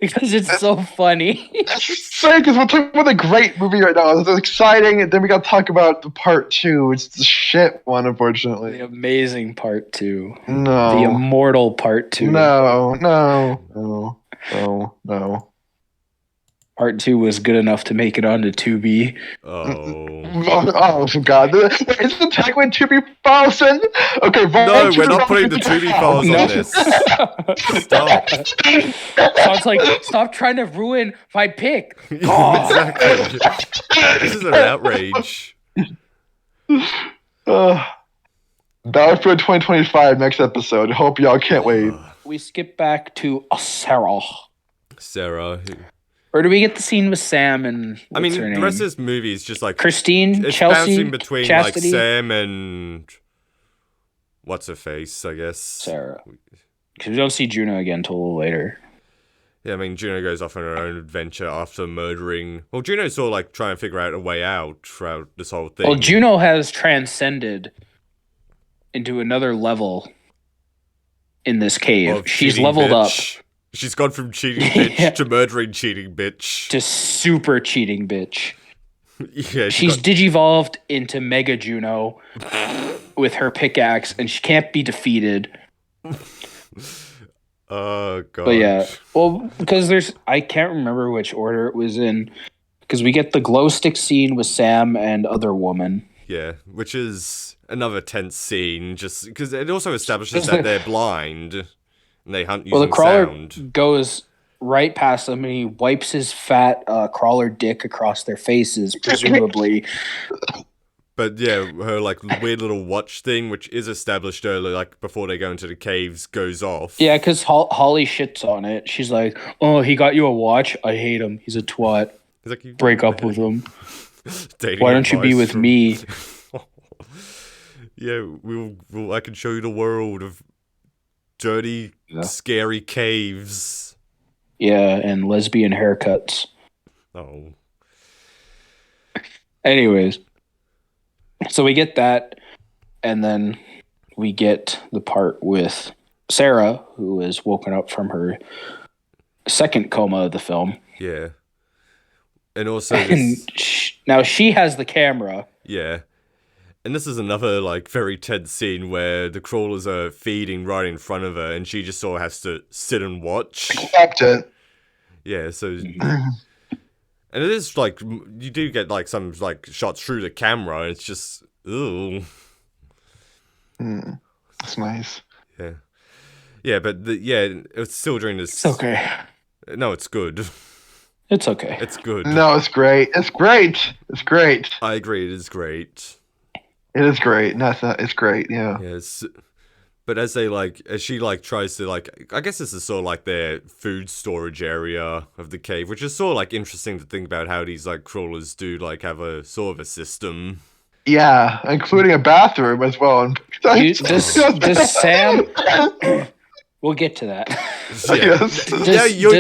Because it's so funny. Say, because we're talking about a great movie right now. It's exciting, and then we got to talk about the part 2. It's the shit one, unfortunately. The amazing part 2. No. The immortal part 2. No. Part 2 was good enough to make it onto 2B. Oh God. Is the tagline 2B files in? Okay, no, we're not putting the 2B files on this. Stop. So it's like, stop trying to ruin my pick. Exactly. This is an outrage. Battle for 2025 next episode. Hope y'all can't wait. We skip back to Sarah. Or do we get the scene with Sam and I mean, her the name? rest of this movie is just like Christine, it's Chelsea, bouncing between Chastity? like Sam and what's her face, I guess. Sarah. Because we don't see Juno again until a little later. Yeah, I mean, Juno goes off on her own adventure after murdering... Well, Juno's sort of like trying to figure out a way out throughout this whole thing. Well, Juno has transcended into another level in this cave. She's leveled up. She's gone from cheating bitch to murdering cheating bitch. To super cheating bitch. Yeah, she's digivolved into Mega Juno with her pickaxe, and she can't be defeated. Oh, God. But yeah, well, because I can't remember which order it was in, because we get the glow stick scene with Sam and other woman. Yeah, which is another tense scene, just because it also establishes that they're blind. And they hunt using the crawler sound. Goes right past them and he wipes his fat crawler dick across their faces, presumably. But yeah, her like weird little watch thing, which is established earlier, like before they go into the caves, goes off. Yeah, because Holly shits on it. She's like, "Oh, he got you a watch? I hate him. He's a twat. He's like, break up with him. Why don't you be with me?" Yeah, I can show you the world of dirty, scary caves. Yeah, and lesbian haircuts. Oh. Anyways, so we get that, and then we get the part with Sarah, who is woken up from her second coma of the film. Yeah. And also... now she has the camera. Yeah. And this is another, like, very tense scene where the crawlers are feeding right in front of her, and she just sort of has to sit and watch. Accept it. Yeah, so... And it is, like, you do get, like, some, like, shots through the camera, and it's just... Ooh. That's nice. Yeah. Yeah, but, it's still during this... It's okay. No, it's good. It's okay. It's good. No, it's great. It's great. It's great. I agree, it is great. It is great. No, it's great, yeah. Yes. But as she, like, tries to, like... I guess this is sort of, like, their food storage area of the cave, which is sort of, like, interesting to think about how these, like, crawlers do, like, have a sort of a system. Yeah, including a bathroom as well. Does Sam... We'll get to that. Yeah.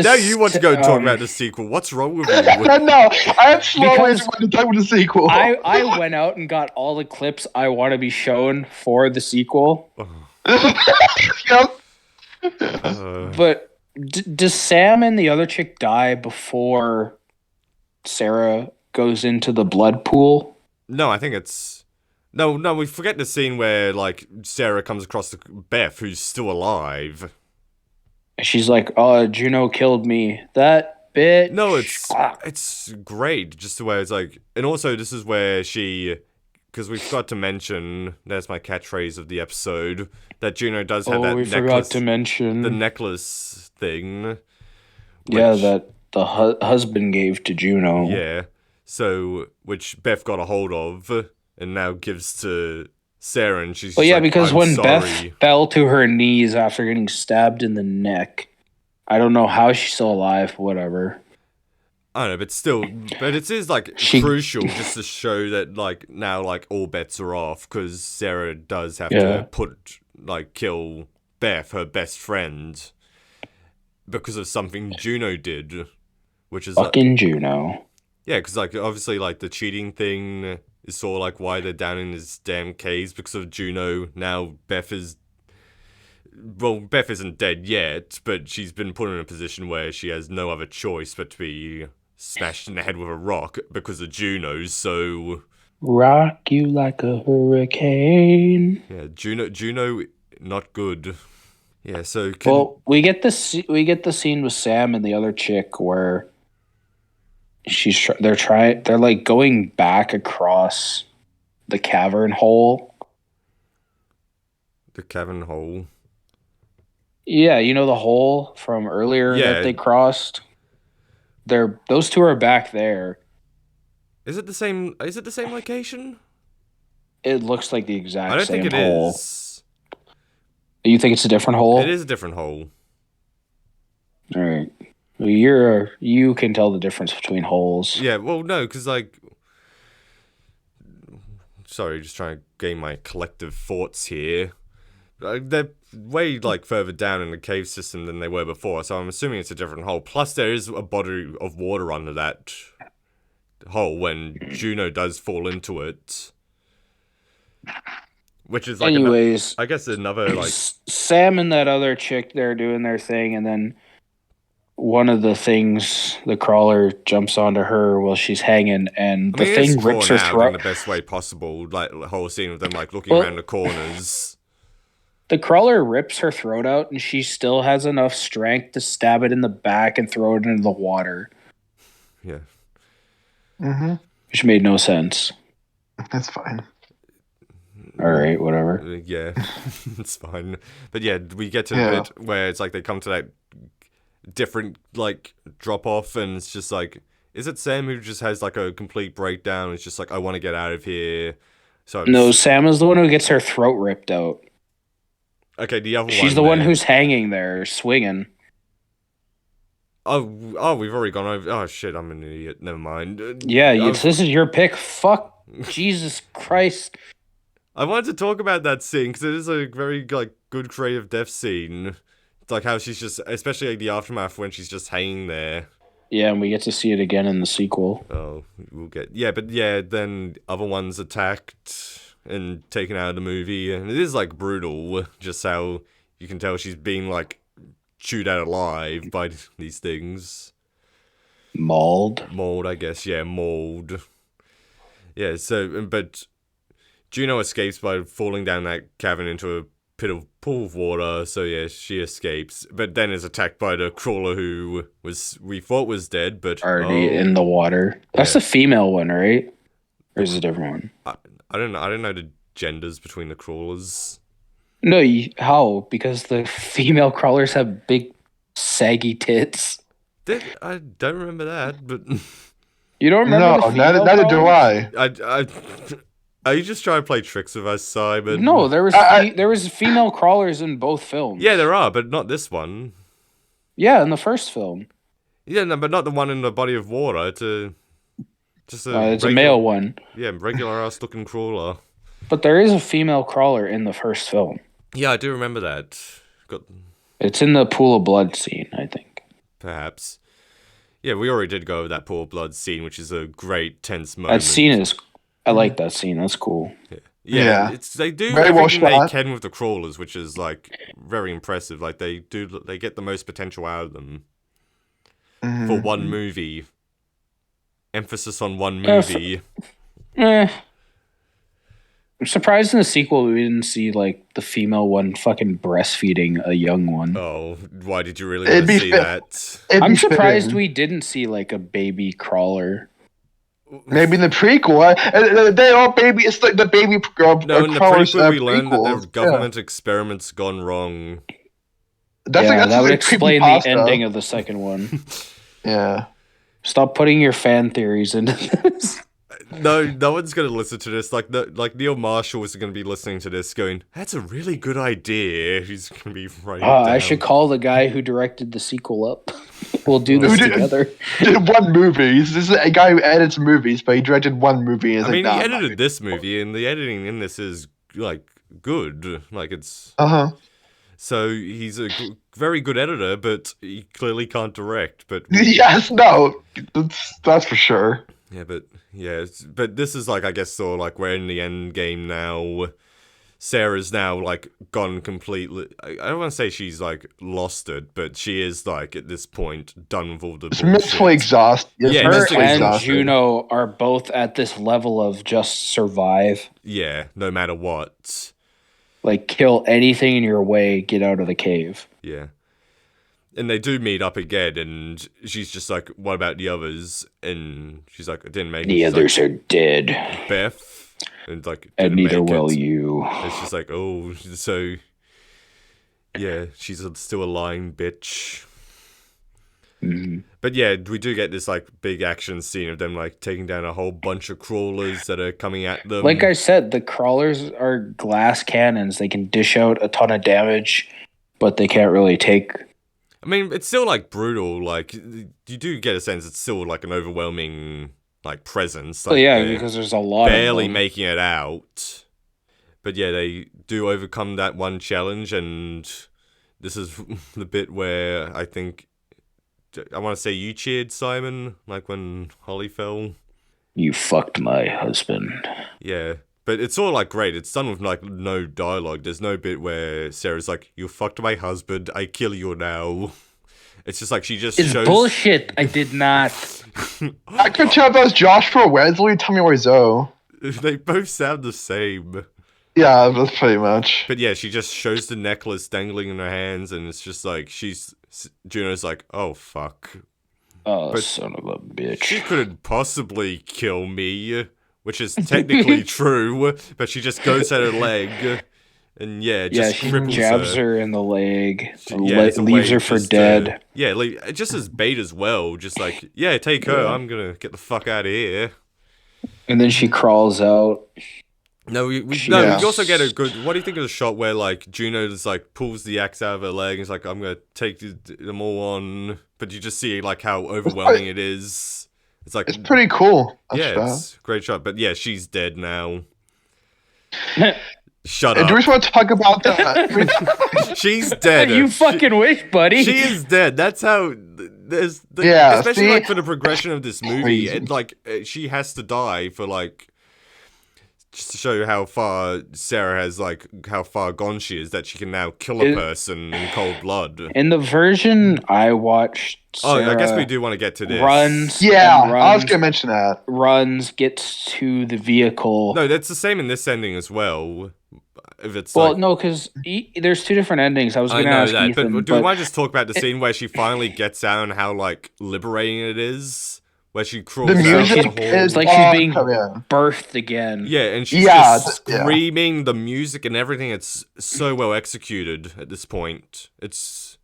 Now you want to go and talk about the sequel. What's wrong with you? No, I always want to talk about the sequel. I went out and got all the clips I want to be shown for the sequel. Yep. But does Sam and the other chick die before Sarah goes into the blood pool? No, I think it's... No, we forget the scene where, like, Sarah comes across Beth, who's still alive. She's like, "Oh, Juno killed me. That bitch." No, it's great, just the way it's like... And also, this is where she... Because we forgot to mention, there's my catchphrase of the episode, that Juno does have that we necklace. forgot to mention the necklace thing. Yeah, that the husband gave to Juno. Yeah. So, which Beth got a hold of, and now gives to Sarah, and she's Well, just yeah, like, because I'm when sorry. Beth fell to her knees after getting stabbed in the neck, I don't know how she's still alive, whatever. I don't know, but still, but it is, like, crucial just to show that, like, now, like, all bets are off, because Sarah does have to kill Beth, her best friend, because of something Juno did, which is... Fucking Juno. Yeah, because, like, obviously, like, the cheating thing is sort of, like, why they're down in this damn caves, because of Juno. Now, Beth isn't dead yet, but she's been put in a position where she has no other choice but to be smashed in the head with a rock because of Juno, so... Rock you like a hurricane. Yeah, Juno, not good. Yeah, so... we get the scene with Sam and the other chick where... they're like going back across the cavern hole. The cavern hole? Yeah, you know the hole from earlier that they crossed? Those two are back there. Is it the same location? It looks like the exact same hole. I don't think it is. You think it's a different hole? It is a different hole. All right. Well, you can tell the difference between holes. Yeah, well, no, because, like... Sorry, just trying to gain my collective thoughts here. They're way, like, further down in the cave system than they were before, so I'm assuming it's a different hole. Plus, there is a body of water under that hole when Juno does fall into it. Which is, like... Anyways... I guess another, like... Sam and that other chick, they're doing their thing, and then... One of the things, the crawler jumps onto her while she's hanging, and the thing rips her throat in the best way possible. Like the whole scene of them like looking around the corners. The crawler rips her throat out, and she still has enough strength to stab it in the back and throw it into the water. Yeah. Mm-hmm. Which made no sense. That's fine. All right, whatever. Yeah, it's fine. But yeah, we get to the bit where it's like they come to that different like drop off, and it's just like, is it Sam who just has like a complete breakdown? It's just like, I want to get out of here. So no, Sam is the one who gets her throat ripped out. Okay, the other one. She's the one who's hanging there, swinging. Oh, we've already gone over. Oh shit, I'm an idiot. Never mind. Yeah, this is your pick. Fuck, Jesus Christ. I wanted to talk about that scene because it is a very like good creative death scene. It's like how she's just, especially like the aftermath when she's just hanging there. Yeah, and we get to see it again in the sequel. Oh, we'll get... Yeah, but yeah, then other ones attacked and taken out of the movie. And it is, like, brutal, just how you can tell she's being, like, chewed out alive by these things. Mauled, I guess. Yeah, mauled. Yeah, so... But Juno escapes by falling down that cavern into a pool of water, so yeah, she escapes, but then is attacked by the crawler who we thought was dead, but already in the water. That's the female one, right? Or is it a different one? I don't know. I don't know the genders between the crawlers. No, how? Because the female crawlers have big, saggy tits. I don't remember that, but you don't remember? No, neither do I. Are you just trying to play tricks with us, Simon? No, there was female crawlers in both films. Yeah, there are, but not this one. Yeah, in the first film. Yeah, no, but not the one in the body of water. It's a male one. Yeah, regular ass looking crawler. But there is a female crawler in the first film. Yeah, I do remember that. It's in the pool of blood scene, I think. Perhaps. Yeah, we already did go over that pool of blood scene, which is a great tense moment. That scene is... I like that scene. That's cool. Yeah. Yeah, they do Very well everything they shot. can with the crawlers, which is like very impressive. Like they get the most potential out of them for one movie. Emphasis on one movie. I'm surprised in the sequel we didn't see like the female one fucking breastfeeding a young one. Oh, why did you really want to see that? I'm surprised we didn't see like a baby crawler. Maybe in the prequel, they all baby. It's like the baby girl. No, in the prequel we learned that the government experiments gone wrong. That would explain the ending of the second one. Yeah. Stop putting your fan theories into this. No one's gonna listen to this. Like Neil Marshall is gonna be listening to this, going, "That's a really good idea." He's gonna be writing down. I should call the guy who directed the sequel up. We'll do this together. Did one movie. This is a guy who edits movies, but he directed one movie. I mean, he edited this movie, and the editing in this is like good. Like it's. So he's a very good editor, but he clearly can't direct. But yes, no, that's for sure. Yeah, but this is like, I guess, sort of like we're in the end game now. Sarah's now like gone completely. I don't want to say she's like lost it, but she is like at this point done with all the bullshit. Mentally exhausted. Yeah, her and Juno are both at this level of just survive. Yeah, no matter what. Like kill anything in your way, get out of the cave. Yeah. And they do meet up again, and she's just like, "What about the others?" And she's like, "I didn't make it." The others are dead. Beth, and like, and neither will you. It's just like, oh, so yeah, she's still a lying bitch. Mm-hmm. But yeah, we do get this like big action scene of them like taking down a whole bunch of crawlers that are coming at them. Like I said, the crawlers are glass cannons. They can dish out a ton of damage, but they can't really take. I mean, it's still like brutal. Like you do get a sense it's still like an overwhelming like presence. Like, because there's a lot. Barely making it out. But yeah, they do overcome that one challenge, and this is the bit where I think I want to say you cheered, Simon, like when Holly fell. You fucked my husband. Yeah. But it's all like great. It's done with like no dialogue. There's no bit where Sarah's like, "You fucked my husband. I kill you now." It's just like she just shows. It's bullshit. I did not. I could tell if that was Joshua Wesley. Tell me where Zoe. They both sound the same. Yeah, that's pretty much. But yeah, she just shows the necklace dangling in her hands, and it's just like Juno's like, "Oh fuck." Oh, son of a bitch. She couldn't possibly kill me. Which is technically true, but she just goes at her leg, and she jabs her in the leg, leaves her for dead. Just as bait as well. Just like, take her. I'm gonna get the fuck out of here. And then she crawls out. No, we also get a good. What do you think of the shot where like Juno just like pulls the axe out of her leg and is like, "I'm gonna take them all on," but you just see like how overwhelming it is. It's pretty cool. It's a great shot. But yeah, she's dead now. Shut up. Do we just want to talk about that? She's dead. You fucking wish, buddy. She is dead. That's how. Especially like for the progression of this movie, and like she has to die for like. Just to show you how far Sarah has, like, how far gone she is, that she can now kill a person in cold blood. In the version I watched, Sarah I guess we do want to get to this. Runs. I was going to mention that. Runs, gets to the vehicle. No, that's the same in this ending as well. If it's no, because there's two different endings. I was going to ask that, Ethan, but do we want to just talk about the scene where she finally gets out and how, like, liberating it is? Where she crawls out. It's like she's being birthed again. Yeah, and she's just screaming, the music and everything. It's so well executed at this point. It's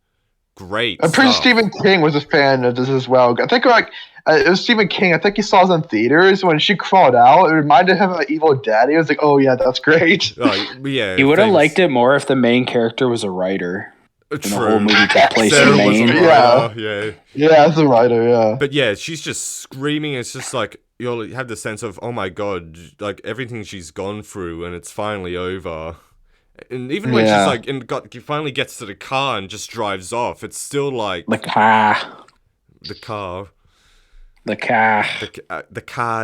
great. I'm pretty sure Stephen King was a fan of this as well. I think it was Stephen King. I think he saw it in theaters. When she crawled out, it reminded him of Evil Dead. He was like, "Oh yeah, that's great." Yeah, he would have liked it more if the main character was a writer. True. The whole movie took place Sarah in Maine. Yeah, as a writer, yeah. But yeah, she's just screaming. It's just like you have the sense of, oh my god, like everything she's gone through, and it's finally over. And even when she's like, finally gets to the car and just drives off, it's still like the car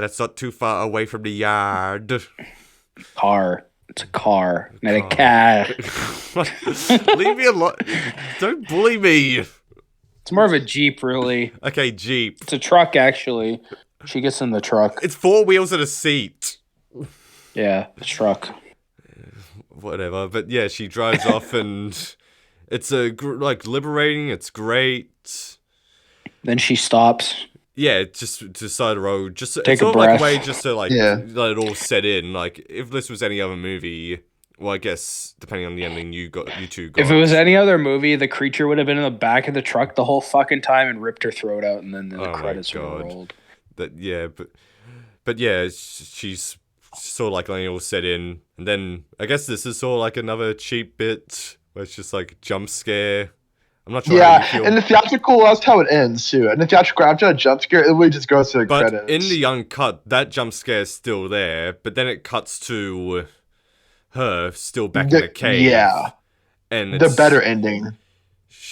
that's not too far away from the yard. Car. It's a car, not a car. Leave me alone. Don't bully me. It's more of a Jeep, really. Okay, Jeep. It's a truck, actually. She gets in the truck. It's 4 wheels and a seat. Yeah, the truck. Whatever, but yeah, she drives off and it's like liberating. It's great. Then she stops. Yeah, just to the side of the road, just Take it's a sort of like breath. a way just to like Yeah. let it all set in. Like if this was any other movie, well, I guess depending on the ending you two got. If it was any other movie, the creature would have been in the back of the truck the whole fucking time and ripped her throat out, and then the Oh my credits would have God. rolled. That yeah, but yeah, she's sort of like letting it all set in, and then I guess this is sort of like another cheap bit where it's just like jump scare. I'm not sure how you Yeah, feel. and the theatrical, that's how it ends too. And the theatrical, after a jump scare, it really just goes to the But credits. in the uncut, that jump scare is still there, but then it cuts to her still back in the cave. Yeah, And the it's, better ending.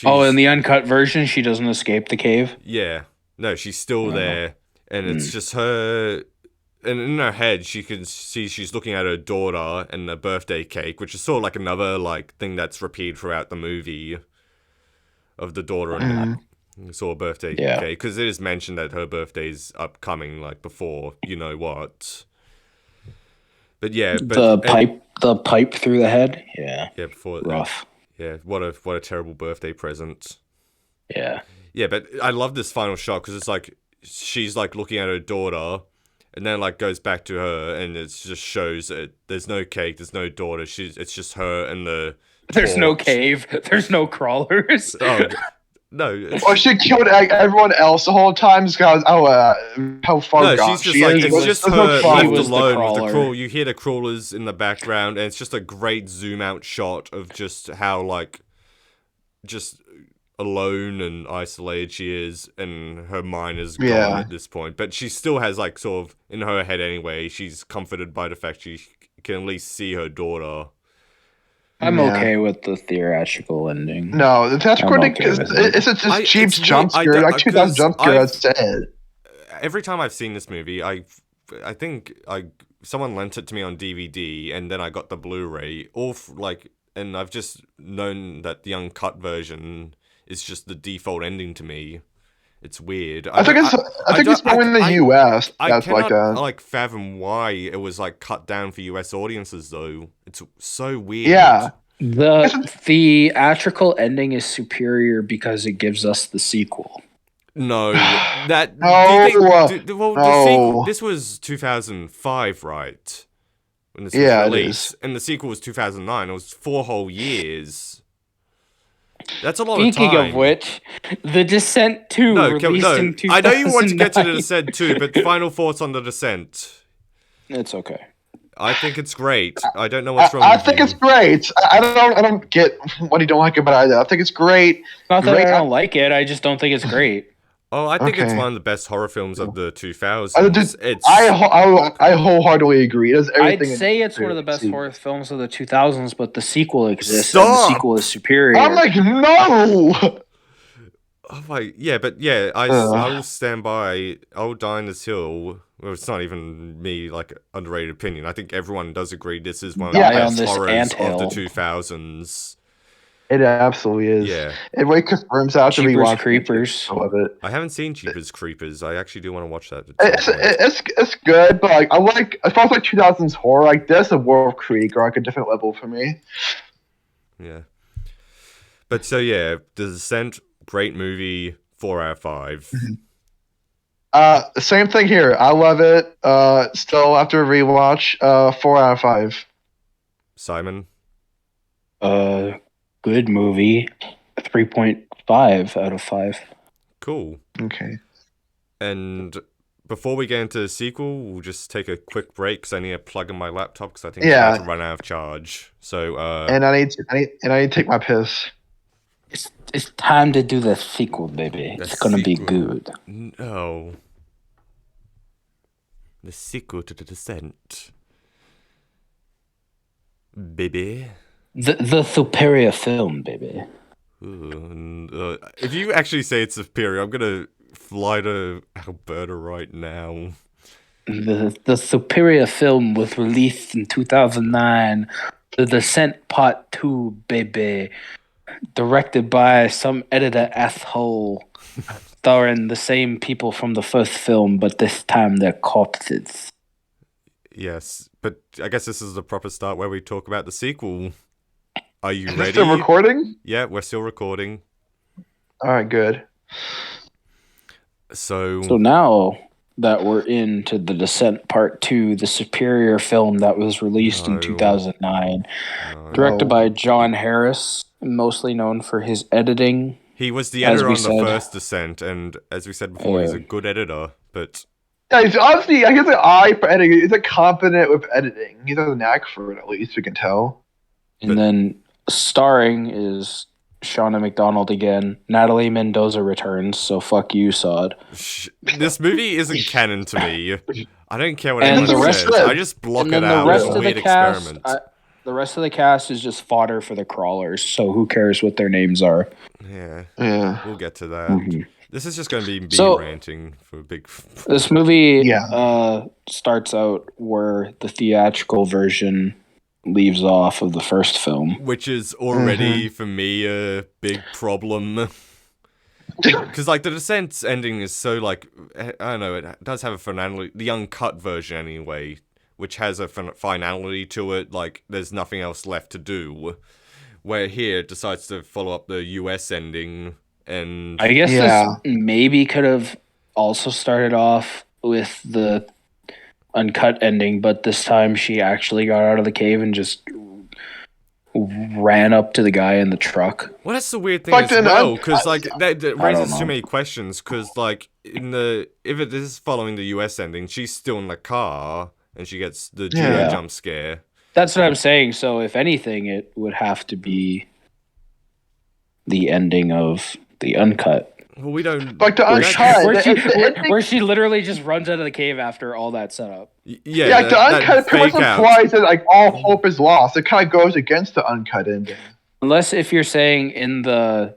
Oh, in the uncut version, she doesn't escape the cave? Yeah. No, she's still there. And it's just her... And in her head, she can see she's looking at her daughter and the birthday cake, which is sort of like another like thing that's repeated throughout the movie of the daughter and the sort of birthday cake. Because it is mentioned that her birthday's upcoming, like before you know what. But yeah, but The pipe through the head? Yeah. Yeah, before rough. Yeah, what a terrible birthday present. Yeah. Yeah, but I love this final shot because it's like she's like looking at her daughter, and then like goes back to her, and it just shows that there's no cake, there's no daughter. It's just her and the. There's no cave. There's no crawlers. Oh no! Or she killed everyone else the whole time because how far No, gone she's just she like is. it's just There's her no left crawlers. was the alone with the crawler. crawl. You hear the crawlers in the background, and it's just a great zoom out shot of just how like just alone and isolated she is, and her mind is gone at this point. But she still has like sort of in her head anyway. She's comforted by the fact she can at least see her daughter. I'm okay with the theatrical ending. No, the theatrical ending okay is with it. it's just cheap it's jump weird. scare, I like 2000 jump scare. I've- That's it. Every time I've seen this movie, I think someone lent it to me on DVD, and then I got the Blu-ray. And I've just known that the uncut version is just the default ending to me. It's weird. I think it's more in the US. That's I cannot like fathom why it was like cut down for US audiences though. It's so weird. Yeah. The theatrical ending is superior because it gives us the sequel. No, that No, no. this was 2005, right? When this Yeah, was it released, and the sequel was 2009. It was 4 whole years. That's a lot Speaking of time. of which, The Descent 2 released in 2009. I know you want to get to The Descent too, but final thoughts on The Descent. It's okay. I think it's great. I don't know what's wrong I with think you. it's great. I don't get what you don't like about it. I think it's great. Not that Great. I don't like it, I just don't think it's great. Oh, I think it's Okay. one of the best horror films of the 2000s. I wholeheartedly agree. It does everything. I'd say it's one of the best horror films of the 2000s, but the sequel exists, Stop! and the sequel is superior. I'm like, no. Oh my, yeah, but yeah, I will stand by. I'll die on this hill. Well, it's not even me, like underrated opinion. I think everyone does agree this is one of the Die on best this horrors of anthill. the 2000s. It absolutely is. Yeah. It really confirms out to Jeepers rewatch. Creepers. I love it. I haven't seen Jeepers Creepers. I actually do want to watch that. It's good, but like I like as far as like 2000s horror, like this and Wolf Creek are like a different level for me. Yeah. But so yeah, The Descent, great movie, 4 out of 5. Same thing here. I love it. Still after a rewatch, 4 out of 5. Simon, Good movie. 3.5 out of 5. cool. Okay. And before we get into the sequel, we'll just take a quick break because I need to plug in my laptop because I think it's about to run out of charge. So And I need to take my piss. It's time to do the sequel, baby. The It's gonna be sequel. good. No. The sequel to The Descent. Baby. The superior film, baby. Ooh, if you actually say it's superior, I'm gonna fly to Alberta right now. The superior film was released in 2009. The Descent Part 2, baby. Directed by some editor asshole. Starring the same people from the first film, but this time they're corpses. Yes, but I guess this is the proper start where we talk about the sequel. Are you Is ready? this still recording? Yeah, we're still recording. All right, good. So now that we're into The Descent Part 2, the superior film that was released in 2009, directed by John Harris, mostly known for his editing. He was the editor on the first Descent, and as we said before, he's a good editor, but... Yeah, he's obviously, he has an eye for editing. He's competent with editing. He has a knack for it, at least, we can tell. And then starring is Shauna McDonald again. Natalie Mendoza returns, so fuck you, Sod. This movie isn't canon to me. I don't care what anyone says. I just block it out as a weird experiment. The rest of the cast is just fodder for the crawlers, so who cares what their names are? Yeah. Yeah. We'll get to that. Mm-hmm. This is just going to be me ranting for a big... This movie starts out where the theatrical version leaves off of the first film. Which is already, for me, a big problem. Because, like, the Descent's ending is so, like... I don't know, it does have a finality. The uncut version, anyway, which has a finality to it. Like, there's nothing else left to do. Where here, it decides to follow up the US ending, and... I guess this maybe could have also started off with the uncut ending, but this time she actually got out of the cave and just ran up to the guy in the truck. Well, that's the weird thing as well, because, like, that raises too many questions, because, like, if it is following the US ending, she's still in the car, and she gets the jump scare. That's what I'm saying. So, if anything, it would have to be the ending of the uncut. Well, we don't... Like the uncut, where she literally just runs out of the cave after all that setup. Yeah, the uncut pretty much implies that, like, all hope is lost. It kind of goes against the uncut ending. Unless if you're saying in the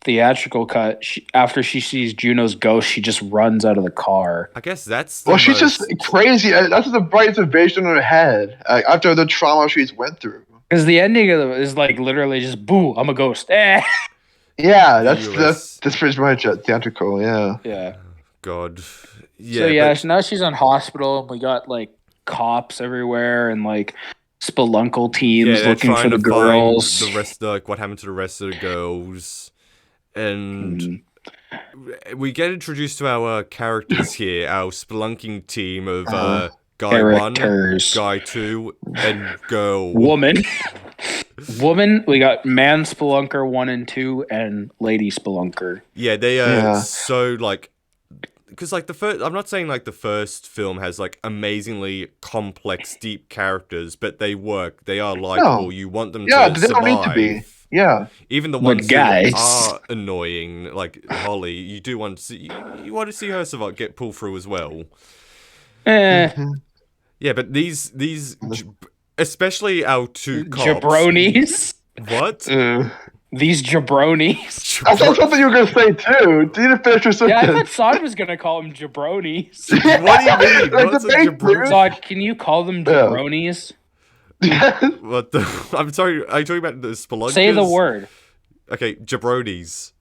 theatrical cut, after she sees Juno's ghost, she just runs out of the car. I guess that's she's just crazy. That's the brightest invasion in her head after the trauma she's went through. Because the ending of it is like literally just, boo, I'm a ghost. Eh. Yeah, that's pretty much theatrical, yeah. Yeah. God. Yeah. So now she's on hospital. We got like cops everywhere and like spelunkel teams looking for the girls. The rest, like, what happened to the rest of the girls. And we get introduced to our characters here, our spelunking team of Guy characters. 1, Guy 2, and Girl. Woman, we got Man Spelunker 1 and 2, and Lady Spelunker. Yeah, they are so, like... Because, like, I'm not saying, like, the first film has, like, amazingly complex, deep characters, but they work. They are likable. No. You want them to survive. Yeah, they don't need to be. Yeah. Even the ones that are annoying, like Holly, you do want to see... You want to see her survive, get pulled through as well. Yeah, but these especially our two cops... Jabronis? What? These jabronis. I thought something you were going to say, too. Do you need to finish your sentence? Yeah, I thought Sod was going to call them jabronis. What do you mean? What's a jabroni? Sod, can you call them jabronis? What the... I'm sorry, are you talking about the spelunkers? Say the word. Okay, jabronis.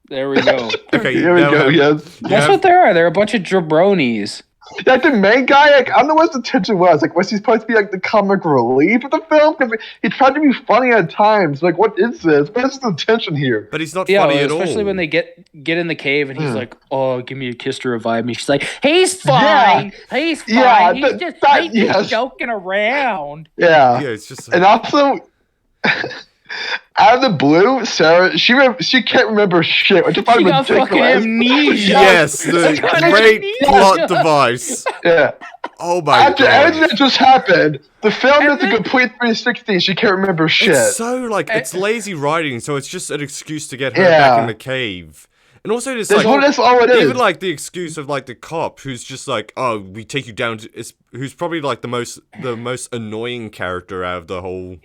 There we go. Okay, here we go, yes. That's what they are. They're a bunch of jabronis. Like, the main guy, like, I don't know what his intention was. Like, was he supposed to be, like, the comic relief of the film? Because he tried to be funny at times. Like, what is this? What is his intention here? But he's not funny at all. Especially when they get in the cave and he's like, oh, give me a kiss to revive me. She's like, he's fine. Yeah. He's fine. Yeah, he's just joking around. Yeah. Yeah, it's just... And also... Out of the blue, Sarah, she can't remember shit. Which she got fucking amnesia. Yes, the great plot device. Yeah. Oh my god. After everything that just happened, the film is a complete 360. She can't remember shit. It's so, like, it's lazy writing, so it's just an excuse to get her back in the cave. And also just, like, that's all it is. Even, like, the excuse of, like, the cop who's just like, oh, we take you down to... who's probably, like, the most annoying character out of the whole...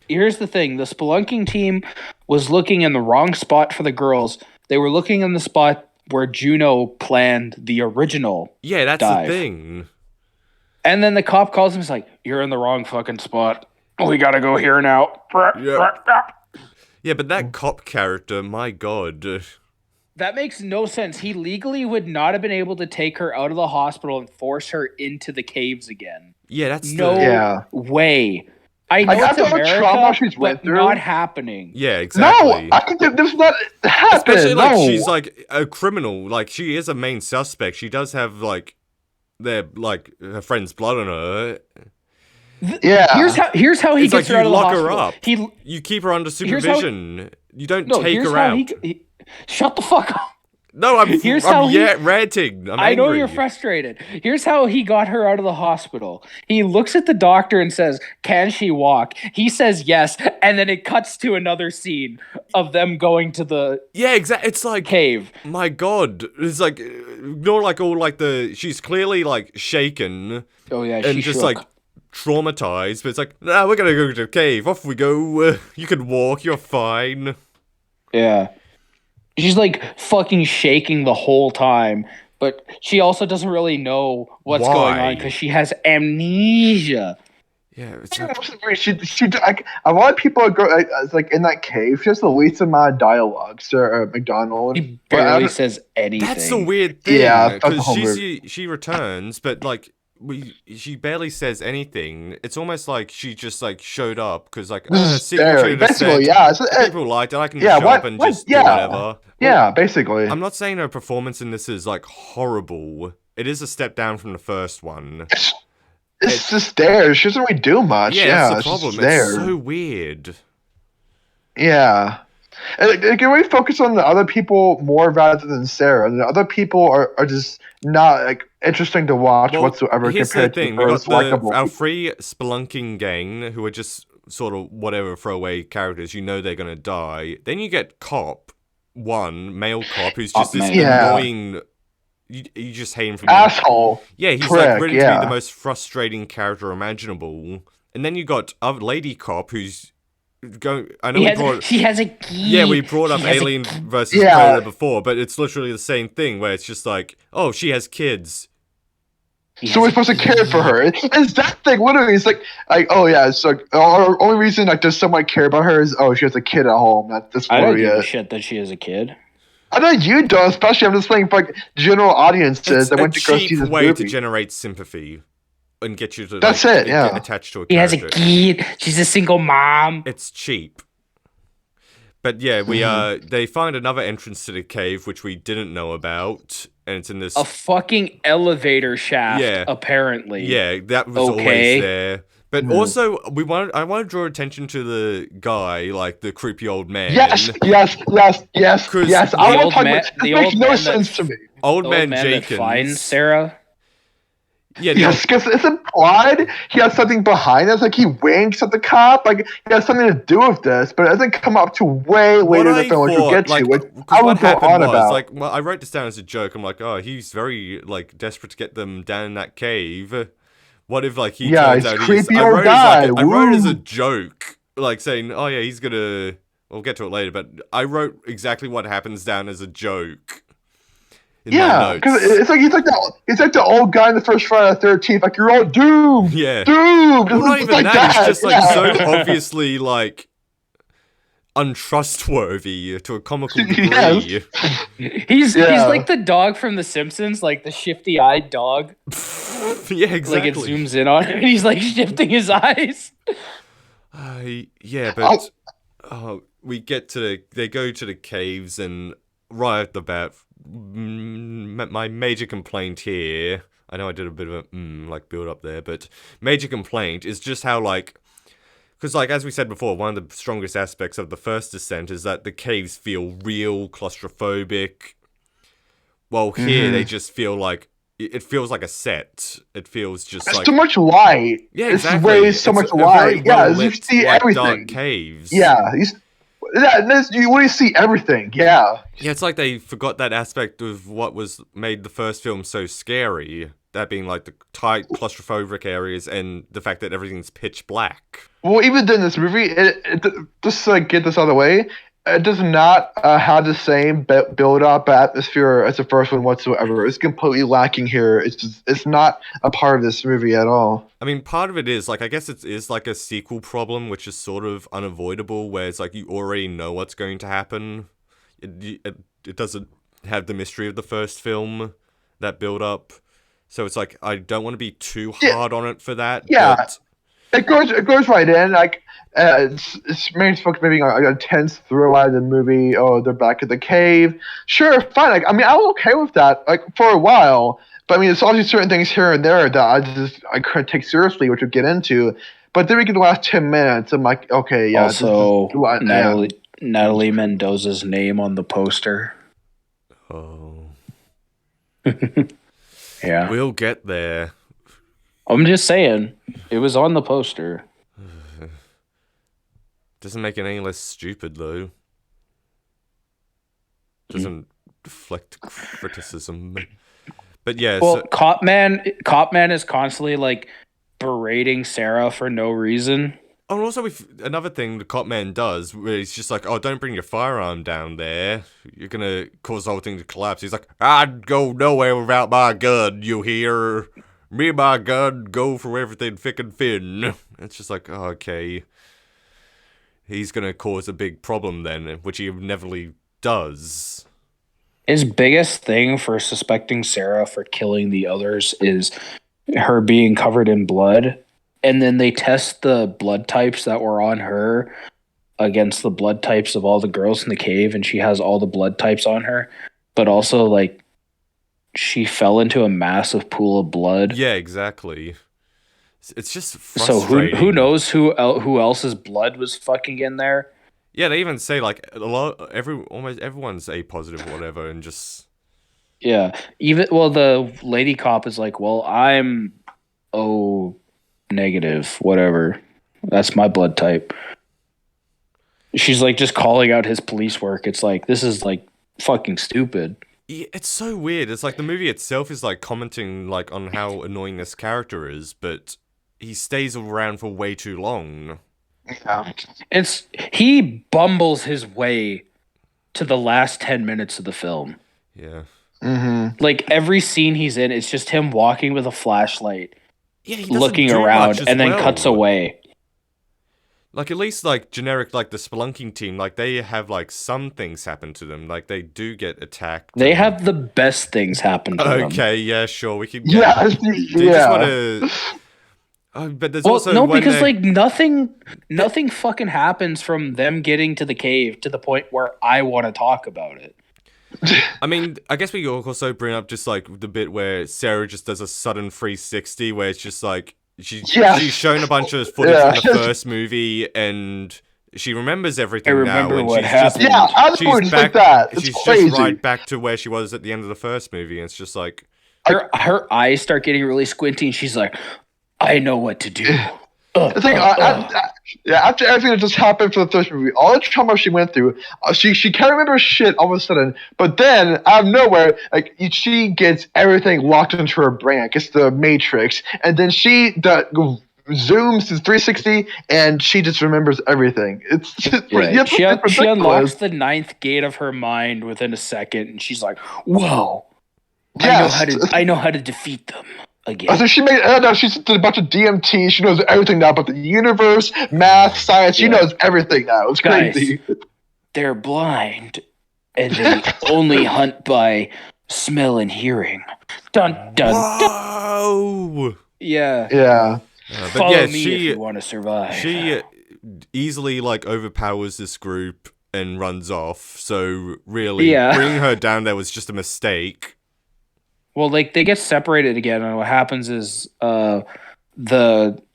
Here's the thing. The spelunking team was looking in the wrong spot for the girls. They were looking in the spot where Juno planned the original Yeah, that's dive. the thing. And then the cop calls him. He's like, "You're in the wrong fucking spot. We gotta go here now." Yeah, but that cop character, my god. That makes no sense. He legally would not have been able to take her out of the hospital and force her into the caves again. Yeah, that's no way. I know it's America, but not happening. Yeah, exactly. No, I can do this. Not happen. Especially like she's like a criminal. Like she is a main suspect. She does have like her friend's blood on her. Yeah. Here's how he gets her out of the hospital. You lock her up. You keep her under supervision. You don't take her out. Shut the fuck up. No, I'm ranting. I'm angry. I know you're frustrated. Here's how he got her out of the hospital. He looks at the doctor and says, "Can she walk?" He says yes, and then it cuts to another scene of them going to the exactly. It's like cave. My God, it's like not like all like she's clearly like shaken. Oh yeah, and just like traumatized. But it's like, nah, we're gonna go to the cave. Off we go. You can walk. You're fine. Yeah. She's like fucking shaking the whole time, but she also doesn't really know what's going on because she has amnesia. Yeah, it's like, a lot of people are like in that cave. She has the least amount of dialogue, Sir McDonald. He barely says anything. That's the weird thing. Yeah, because she returns, but like she barely says anything. It's almost like she just like showed up because like basically, people liked it. I can just show up and just do whatever. Yeah, basically. I'm not saying her performance in this is like horrible. It is a step down from the first one. It's just there. She doesn't really do much. Yeah, that's the problem. It's so weird. Yeah. And can we focus on the other people more rather than Sarah? The other people are just not like interesting to watch whatsoever compared to our free spelunking gang who are just sort of whatever throwaway characters. You know they're gonna die. Then you get male cop, who's just this annoying. You just hate him from asshole. Yeah, he's like written to be the most frustrating character imaginable. And then you got a lady cop who's going. I know she has a key. Yeah, we brought up Alien versus Predator before, but it's literally the same thing where it's just like, oh, she has kids. So we're supposed to care for her. It's that thing. Literally, it's like, oh yeah. So the only reason like does someone care about her is she has a kid at home. That's I don't give a shit that she has a kid. I know you don't, especially I'm just saying for like general audiences that went to go see this movie. It's a cheap way to generate sympathy and get you to get attached to a character. He has a kid. She's a single mom. It's cheap. But yeah, they find another entrance to the cave which we didn't know about, and it's in this a fucking elevator shaft. Yeah, apparently. Yeah, that was always there. But also, I want to draw attention to the guy, like the creepy old man. Yes. The makes no sense to me. Old man Jenkins. That finds Sarah. Yeah, yes, because it's implied he has something behind us. Like he winks at the cop. Like he has something to do with this, but it doesn't come up to way later in the film, which we'll get to. Which I would go on about. Like, well, I wrote this down as a joke. I'm like, oh, he's very like desperate to get them down in that cave. What if like he turns out creepy or die? I wrote it as a joke, like saying, "Oh yeah, he's gonna." We'll get to it later, but I wrote exactly what happens down as a joke. Yeah, because it's like he's like the old guy in the first Friday the 13th. Like you're all doomed. Yeah, doomed. Well, not even that. He's just like so obviously like untrustworthy to a comical degree. He's like the dog from The Simpsons, like the shifty-eyed dog. Yeah, exactly. Like it zooms in on him and he's like shifting his eyes. Yeah, but they go to the caves, and right off the bat, my major complaint here, I know I did a bit of a build up there, but major complaint is just how because like as we said before, one of the strongest aspects of the first Descent is that the caves feel real, claustrophobic. Well, here they just feel like it feels like a set. It feels just there's like too much light. Yeah, exactly. There's so much light. Yeah, you see everything. Dark caves. Yeah, you see everything. Yeah. Yeah, it's like they forgot that aspect of what was made the first film so scary. That being like the tight claustrophobic areas and the fact that everything's pitch black. Well, even in this movie, just to get this out of the way, It does not have the same build-up atmosphere as the first one whatsoever. It's completely lacking here. It's not a part of this movie at all. I mean, part of it is, like, I guess it is like a sequel problem, which is sort of unavoidable, where it's like you already know what's going to happen. It doesn't have the mystery of the first film, that build-up. So it's like, I don't want to be too hard on it for that, Yeah. but... It goes right in. Like it's main focus maybe on a tense thriller of the movie. Oh, they're back at the cave. Sure, fine. Like I mean, I was okay with that. Like for a while, but I mean, there's obviously certain things here and there that I couldn't take seriously, which we'll get into. But then we get the last 10 minutes. I'm like, okay, yeah. Also, Natalie Mendoza's name on the poster. Oh. Yeah. We'll get there. I'm just saying, it was on the poster. Doesn't make it any less stupid, though. Doesn't deflect criticism. But yeah, well, Cop Man is constantly like berating Sarah for no reason. Oh, and also another thing the Cop Man does, where he's just like, oh, don't bring your firearm down there. You're gonna cause the whole thing to collapse. He's like, I'd go nowhere without my gun, you hear? Me and my gun go for everything thick and thin. It's just like, oh, okay. He's gonna cause a big problem then, which he inevitably does. His biggest thing for suspecting Sarah for killing the others is her being covered in blood. And then they test the blood types that were on her against the blood types of all the girls in the cave, and she has all the blood types on her. But also, like, she fell into a massive pool of blood. Yeah, exactly. It's just frustrating. So who knows who else's blood was fucking in there? Yeah, they even say like almost everyone's A positive or whatever, and just yeah. The lady cop is like, well, I'm O negative, whatever. That's my blood type. She's like just calling out his police work. It's like this is like fucking stupid. Yeah, it's so weird. It's like the movie itself is like commenting like on how annoying this character is, but he stays around for way too long. Yeah. He bumbles his way to the last 10 minutes of the film. Yeah. Mm-hmm. Like every scene he's in, it's just him walking with a flashlight, looking do around, and then cuts away. Like, at least, like, generic, like, the spelunking team, like, they have, like, some things happen to them. Like, they do get attacked. They have the best things happen to them. Okay, yeah, sure, we can get... Yeah, They just want to... but there's also... No, because, like, nothing fucking happens from them getting to the cave to the point where I want to talk about it. I mean, I guess we could also bring up just, like, the bit where Sarah just does a sudden 360, where it's just, like... She's shown a bunch of footage from the first movie, and she remembers everything now. And what she's happened. She's back. Like that. It's she's crazy. Just right back to where she was at the end of the first movie. And it's just like her eyes start getting really squinty, and she's like, "I know what to do." It's like after everything that just happened for the first movie, all the trauma she went through, she can't remember shit all of a sudden. But then out of nowhere, like she gets everything locked into her brain. Like it's the Matrix, and then she zooms to 360, and she just remembers everything. It's just, she unlocks the 9th gate of her mind within a second, and she's like, "Whoa, I know how to defeat them." Again. So she she's did a bunch of DMT. She knows everything now about the universe, math, science. She knows everything now. It's crazy. They're blind, and they only hunt by smell and hearing. Dun dun Whoa! dun. Yeah. But Follow me if you want to survive. She easily like overpowers this group and runs off. So really, bringing her down there was just a mistake. Well, like, they get separated again, and what happens is the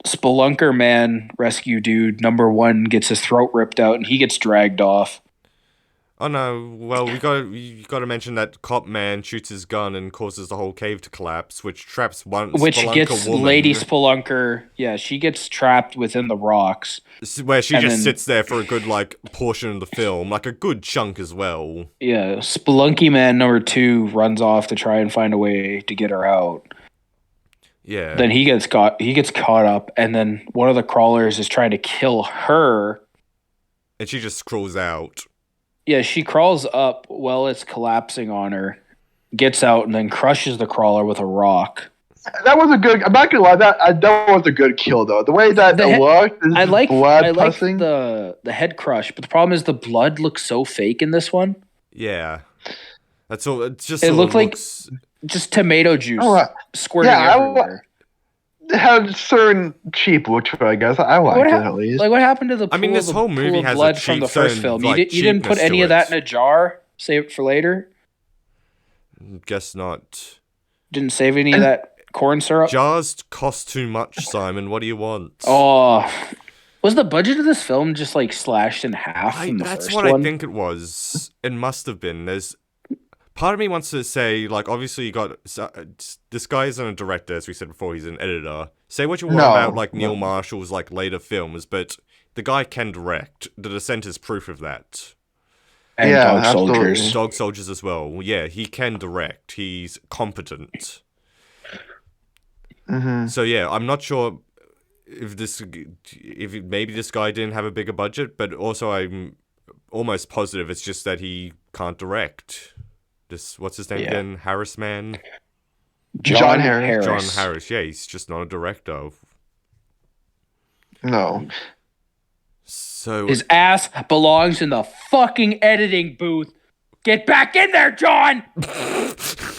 Spelunker man rescue dude, number 1, gets his throat ripped out, and he gets dragged off. Oh no, well, you got to mention that Cop Man shoots his gun and causes the whole cave to collapse, which traps one Spelunker gets woman. Lady Spelunker, she gets trapped within the rocks. Where she just sits there for a good, like, portion of the film, like a good chunk as well. Yeah, Spelunky Man number 2 runs off to try and find a way to get her out. Yeah. Then he gets caught up, and then one of the crawlers is trying to kill her. And she just crawls out. Yeah, she crawls up while it's collapsing on her, gets out, and then crushes the crawler with a rock. That was a good. I'm not gonna lie. That was a good kill though. The way that it looked, I like pussing. the head crush, but the problem is the blood looks so fake in this one. Yeah, that's all. It just It sort looked of like looks. just tomato juice squirting Yeah, everywhere. It had certain cheap look to it, I guess. I liked it at least. Like what happened to the pool, I mean, this whole movie has a blood cheap from the first film? like, You didn't put cheapness any to of that it. in a jar. Save it for later. Guess not. Didn't save any of that corn syrup. Jars cost too much, Simon. What do you want? Oh, was the budget of this film just like slashed in half from the That's first what one? I think it was. It must have been. There's part of me wants to say, like, obviously you got this guy isn't a director, as we said before. He's an editor. Say what you want about like Neil Marshall's like later films, but the guy can direct. The Descent is proof of that. And Dog Soldiers. Dog Soldiers as well. Yeah, he can direct. He's competent. Mm-hmm. So yeah, I'm not sure if maybe this guy didn't have a bigger budget, but also I'm almost positive it's just that he can't direct. What's his name again? Harris man? John Harris. John Harris. Yeah, he's just not a director. No. So his ass belongs in the fucking editing booth. Get back in there, John!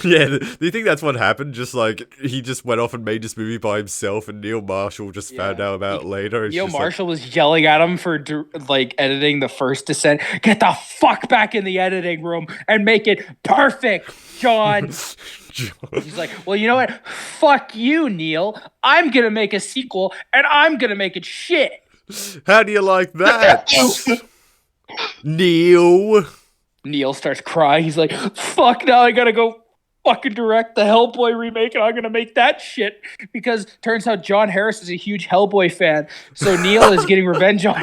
Yeah, do you think that's what happened? Just like, he just went off and made this movie by himself and Neil Marshall just found out about it later? Neil Marshall was yelling at him for like editing the first Descent. Get the fuck back in the editing room and make it perfect, John! He's like, well, you know what? Fuck you, Neil. I'm gonna make a sequel and I'm gonna make it shit. How do you like that? Neil starts crying. He's like, fuck, now I gotta go fucking direct the Hellboy remake and I'm gonna make that shit. Because turns out John Harris is a huge Hellboy fan. So Neil is getting revenge on him.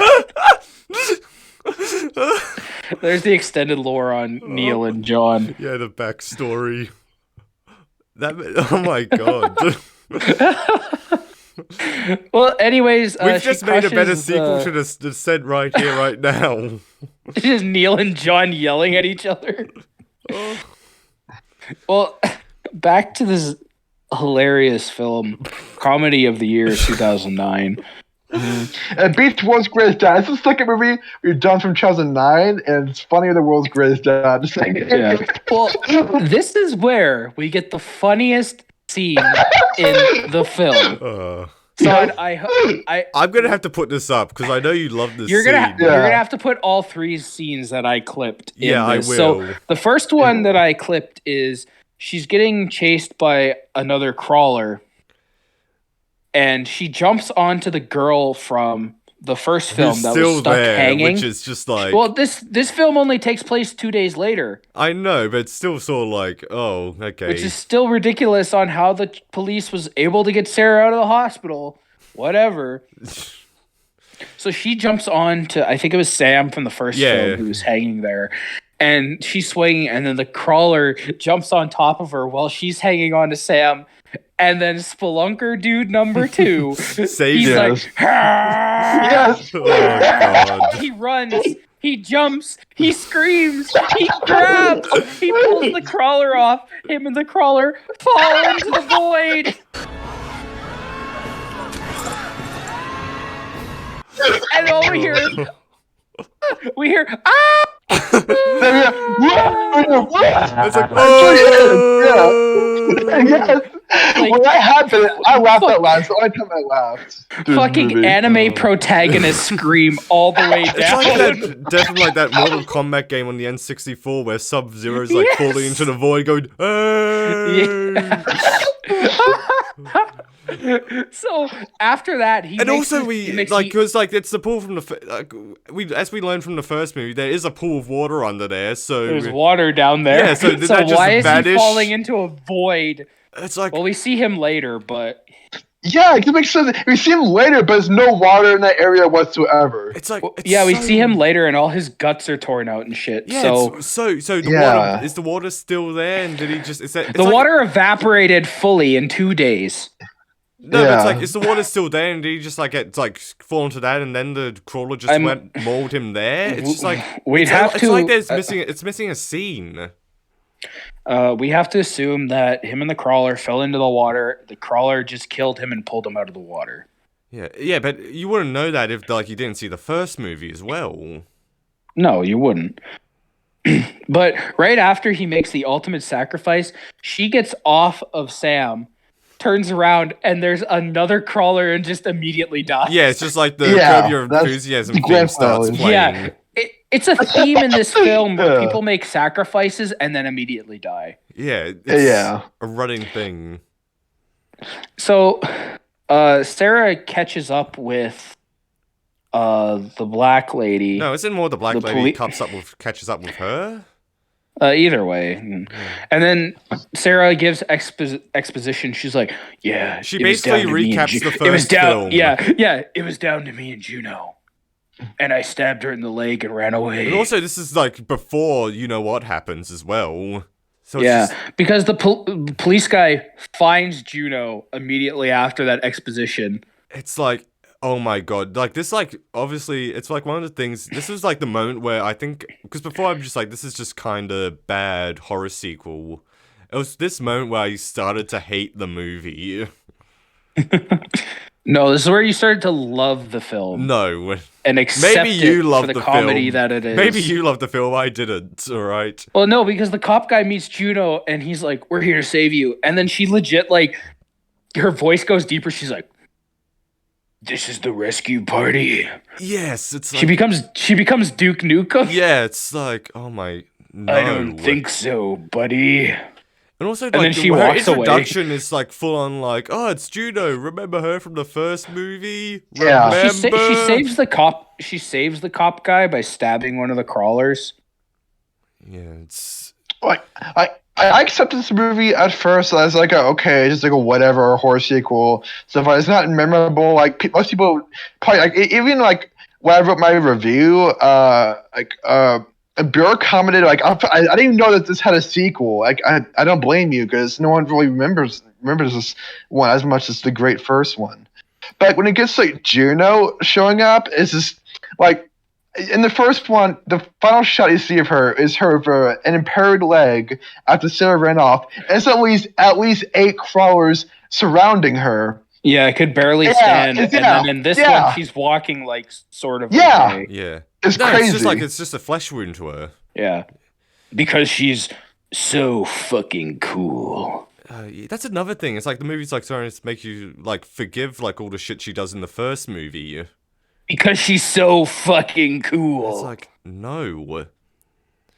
There's the extended lore on Neil and John. Yeah, the backstory. Oh my god. Well, anyways, we've just made a better sequel to the Descent right here, right now. It's just Neil and John yelling at each other. Well, back to this hilarious film, comedy of the year 2009. It beats World's Greatest Dad. It's the second movie we've done from 2009, and it's funnier than World's Greatest Dad. Yeah. Well, this is where we get the funniest scene in the film. So I'm gonna have to put this up because I know you love this. You're gonna have to put all three scenes that I clipped. Yeah, in this. I will. So the first one that I clipped is she's getting chased by another crawler, and she jumps onto the girl from the first film that was stuck hanging, which is just like. Well, this film only takes place 2 days later. I know, but it's still sort of like, oh, okay. Which is still ridiculous on how the police was able to get Sarah out of the hospital. Whatever. So she jumps on to, I think it was Sam from the first film who was hanging there. And she's swinging, and then the crawler jumps on top of her while she's hanging on to Sam. And then Spelunker dude number 2, he's like, yes. Oh, God. He runs, he jumps, he screams, he grabs, he pulls the crawler off. Him and the crawler fall into the void. And all we hear, ah! It's like, yes. Like, when that happened, I laughed out loud. So I time I laughed. Fucking anime protagonist scream all the way down. It's like that, definitely like that Mortal Kombat game on the N64 where Sub-Zero's like falling into the void going, So after that, because it's the pool from as we learned from the first movie, there is a pool of water under there. So there's water down there. Yeah. So did that just why vanish? Is he falling into a void? It's like, well, we see him later, but yeah, it makes sense. We see him later, but there's no water in that area whatsoever. It's like, we see him later, and all his guts are torn out and shit. Yeah, so the water, is the water still there? And did he just? The water evaporated fully in 2 days. No, but it's like, Yeah. is the water still there, and did he just like get like fall into that, and then the crawler just I'm- went mauled him there? It's just like We'd it's, have it's to. like there's missing a scene. We have to assume that him and the crawler fell into the water. The crawler just killed him and pulled him out of the water. Yeah, but you wouldn't know that if like you didn't see the first movie as well. No, you wouldn't. But right after he makes the ultimate sacrifice, she gets off of Sam, turns around, and there's another crawler and just immediately dies. Yeah, it's just like the Yeah, Curb Your that's Enthusiasm the theme grand starts finale. playing. Yeah, it's a theme in this film where Yeah. people make sacrifices and then immediately die. Yeah, it's Yeah. a running thing. So, Sarah catches up with the black lady. No, isn't more the black The lady poli- catches up with her? Either way. And then Sarah gives exposition. She's like, yeah. She it was basically down to me and recaps the it was first down, film. Yeah, it was down to me and Juno. And I stabbed her in the leg and ran away. And also, this is like before you know what happens as well. So it's Yeah, just- because the police guy finds Juno immediately after that exposition. it's like, oh my god, like this, like obviously, it's like one of the things. This is like the moment where I think, because before I'm just like, this is just kind of bad horror sequel. It was this moment where I started to hate the movie. No, this is where you started to love the film No, and accept maybe you it love for the, the comedy film. that it is. Maybe you love the film. I didn't. All right. Well, no, because the cop guy meets Juno and he's like, "We're here to save you," and then she legit like, her voice goes deeper. She's like, "This is the rescue party." Yes, it's like, She becomes Duke Nukem. yeah, it's like, oh my. No. I don't think so, buddy. And also, like, then she her walks away. introduction is like full on, like, oh, it's Juno. Remember her from the first movie? Yeah. Remember? She saves the cop. She saves the cop guy by stabbing one of the crawlers. Yeah, it's Like I accepted this movie at first as like okay, just like a whatever horror sequel. So if it's not memorable, like most people probably like even like when I wrote my review, Bureau commented like I didn't even know that this had a sequel. Like I don't blame you because no one really remembers this one as much as the great first one. But when it gets like Juno showing up, it's just like in the first one, the final shot you see of her is her with an impaired leg after Sarah ran off. And it's at least 8 crawlers surrounding her. Yeah, I could barely Yeah, stand. yeah, And then in this yeah. one, she's walking like sort of. Yeah. okay. yeah. It's No, crazy. it's just like it's just a flesh wound to her. Yeah, because she's so fucking cool. Yeah, that's another thing. It's like the movie's like starting to make you like forgive like all the shit she does in the first movie. Because she's so fucking cool. It's like no.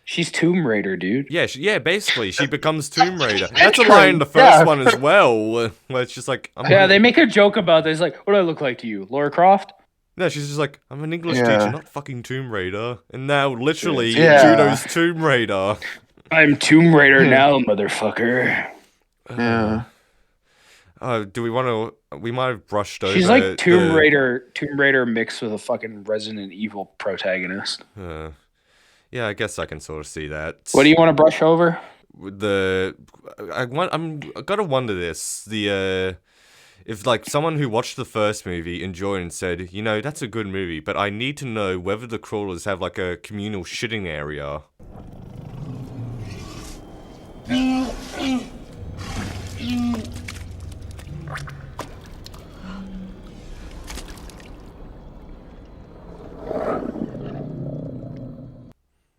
She's Tomb Raider, dude. Yeah, basically she becomes Tomb Raider. That's That's a line in the first yeah. one as well, where it's just like, Yeah, they make a joke about this. Like, what do I look like to you, Laura Croft? No, she's just like, I'm an English Yeah. teacher, not fucking Tomb Raider. And now, literally, Yeah. Juno's Tomb Raider. I'm Tomb Raider now, motherfucker. Yeah. Do we want to? We might have brushed over. She's like Tomb the- Raider mixed with a fucking Resident Evil protagonist. Yeah, I guess I can sort of see that. What do you want to brush over? With I gotta wonder this. If like someone who watched the first movie enjoyed and said, you know, that's a good movie, but I need to know whether the crawlers have like a communal shitting area.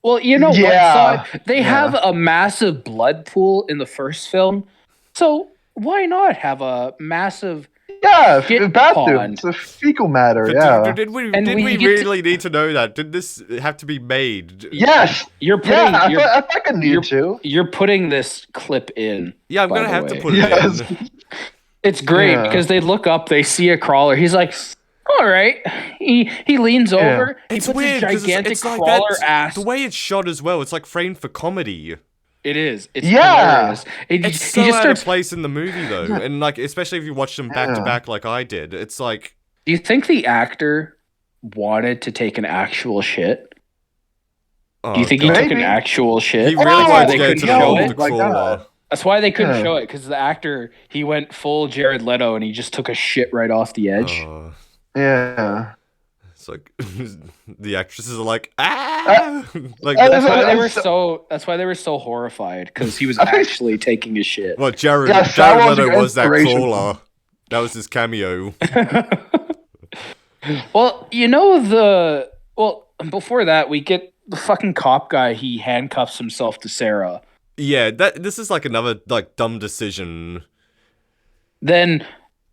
Well, you know Yeah. what? They have a massive blood pool in the first film, so why not have a massive? Yeah, Shit the bathroom. pond. It's a fecal matter. But Yeah. did we And we get to- really need to know that? Did this have to be made? Yes. You're putting. Yeah. I you're, thought I needed to. you're putting this clip in. Yeah, I'm by gonna the have to way. put it Yes. in. It's great Yeah. because they look up, they see a crawler. He's like, "All right." He leans over. He It's puts weird his 'cause gigantic it's like crawler that. ass. The way it's shot as well, it's like framed for comedy. It is. It's Yeah. hilarious. It's so he just out starts. of place in the movie though, and like especially if you watch them back to back like I did, it's like Do you think the actor wanted to take an actual shit? oh, Do you think he God. took an Maybe. actual shit? He really Oh, wanted to they go couldn't to the show hole it? of the Like that. crawler. That's why they couldn't show it, because the actor, he went full Jared Leto and he just took a shit right off the edge. Yeah. It's like the actresses are like, like that's why they were so horrified, because he was actually taking a shit. Well, Jared Leto was that crawler. That was his cameo. Well, before that, we get the fucking cop guy. He handcuffs himself to Sarah. Yeah, this is like another like dumb decision. Then,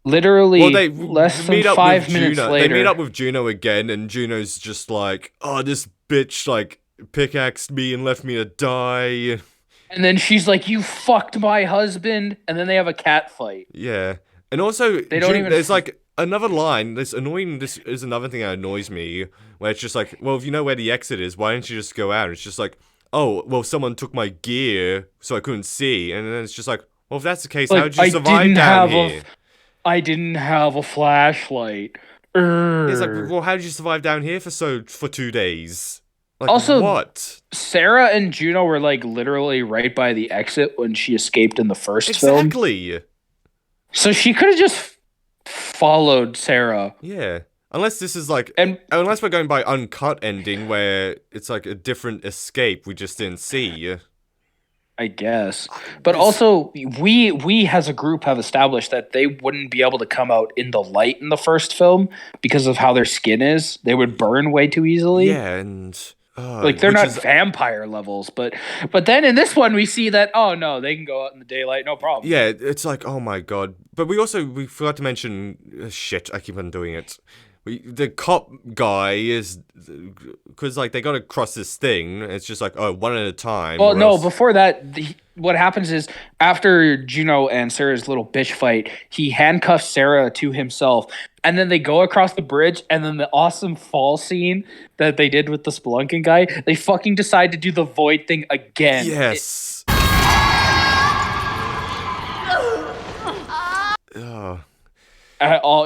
literally, less than 5 minutes later, they meet up with Juno again, and Juno's just like, "Oh, this bitch like pickaxed me and left me to die." And then she's like, "You fucked my husband," and then they have a cat fight. Yeah, and also there's like another line. This is another thing that annoys me, where it's just like, well, if you know where the exit is, why don't you just go out? It's just like, oh, well, someone took my gear, so I couldn't see. And then it's just like, well, if that's the case, how did you survive down here? I didn't have a flashlight. It's like, well, how did you survive down here for 2 days? Like, also, what? Sarah and Juno were like literally right by the exit when she escaped in the first film. Exactly. So she could have just followed Sarah. Yeah. Unless this is like, unless we're going by uncut ending where it's like a different escape we just didn't see. I guess. But also, we as a group have established that they wouldn't be able to come out in the light in the first film because of how their skin is. They would burn way too easily. Yeah, and like they're not vampire levels, but then in this one we see that, oh no, they can go out in the daylight, no problem. Yeah, it's like, oh my god. But we forgot to mention shit. I keep on doing it. The cop guy is, because like they got to cross this thing. It's just like, oh, one at a time. Well, no, before that, what happens is after Juno and Sarah's little bitch fight, he handcuffs Sarah to himself, and then they go across the bridge, and then the awesome fall scene that they did with the spelunking guy, they fucking decide to do the void thing again. Yes.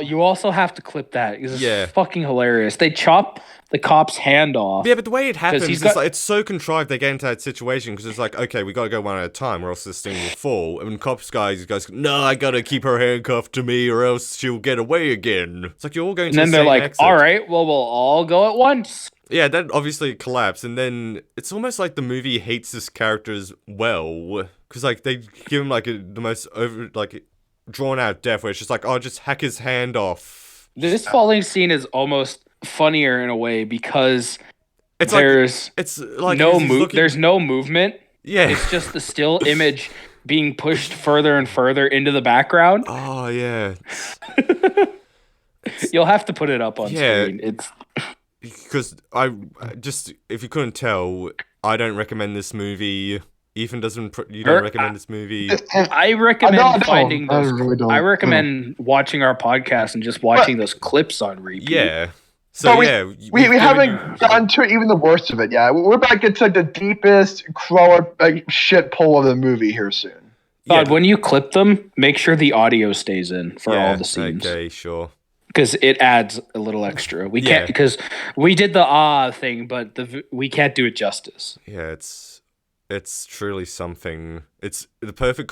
You also have to clip that because it's fucking hilarious. They chop the cop's hand off. Yeah, but the way it happens, it's so contrived they get into that situation because it's like, okay, we gotta go one at a time or else this thing will fall. And cops guys goes, no, I gotta keep her handcuffed to me or else she'll get away again. It's like, you're all going to the same exit. And then they're like, all right, well, we'll all go at once. Yeah, that obviously collapsed, and then it's almost like the movie hates this character as well, because like they give him like the most drawn out death where it's just like, oh, just hack his hand off. This falling scene is almost funnier in a way because there's no movement. Yeah, it's just the still image being pushed further and further into the background. Oh yeah. You'll have to put it up on screen. It's because if you couldn't tell, I don't recommend this movie. Ethan you don't recommend this movie. I recommend finding those. I recommend watching our podcast and just watching those clips on repeat. Yeah. So we haven't gotten to even the worst of it yet. We're about to get to the deepest crawler shit pull of the movie here soon. But when you clip them, make sure the audio stays in for all the scenes. Okay, sure. Because it adds a little extra. We can't, because we did the thing, but we can't do it justice. Yeah, it's truly something. It's the perfect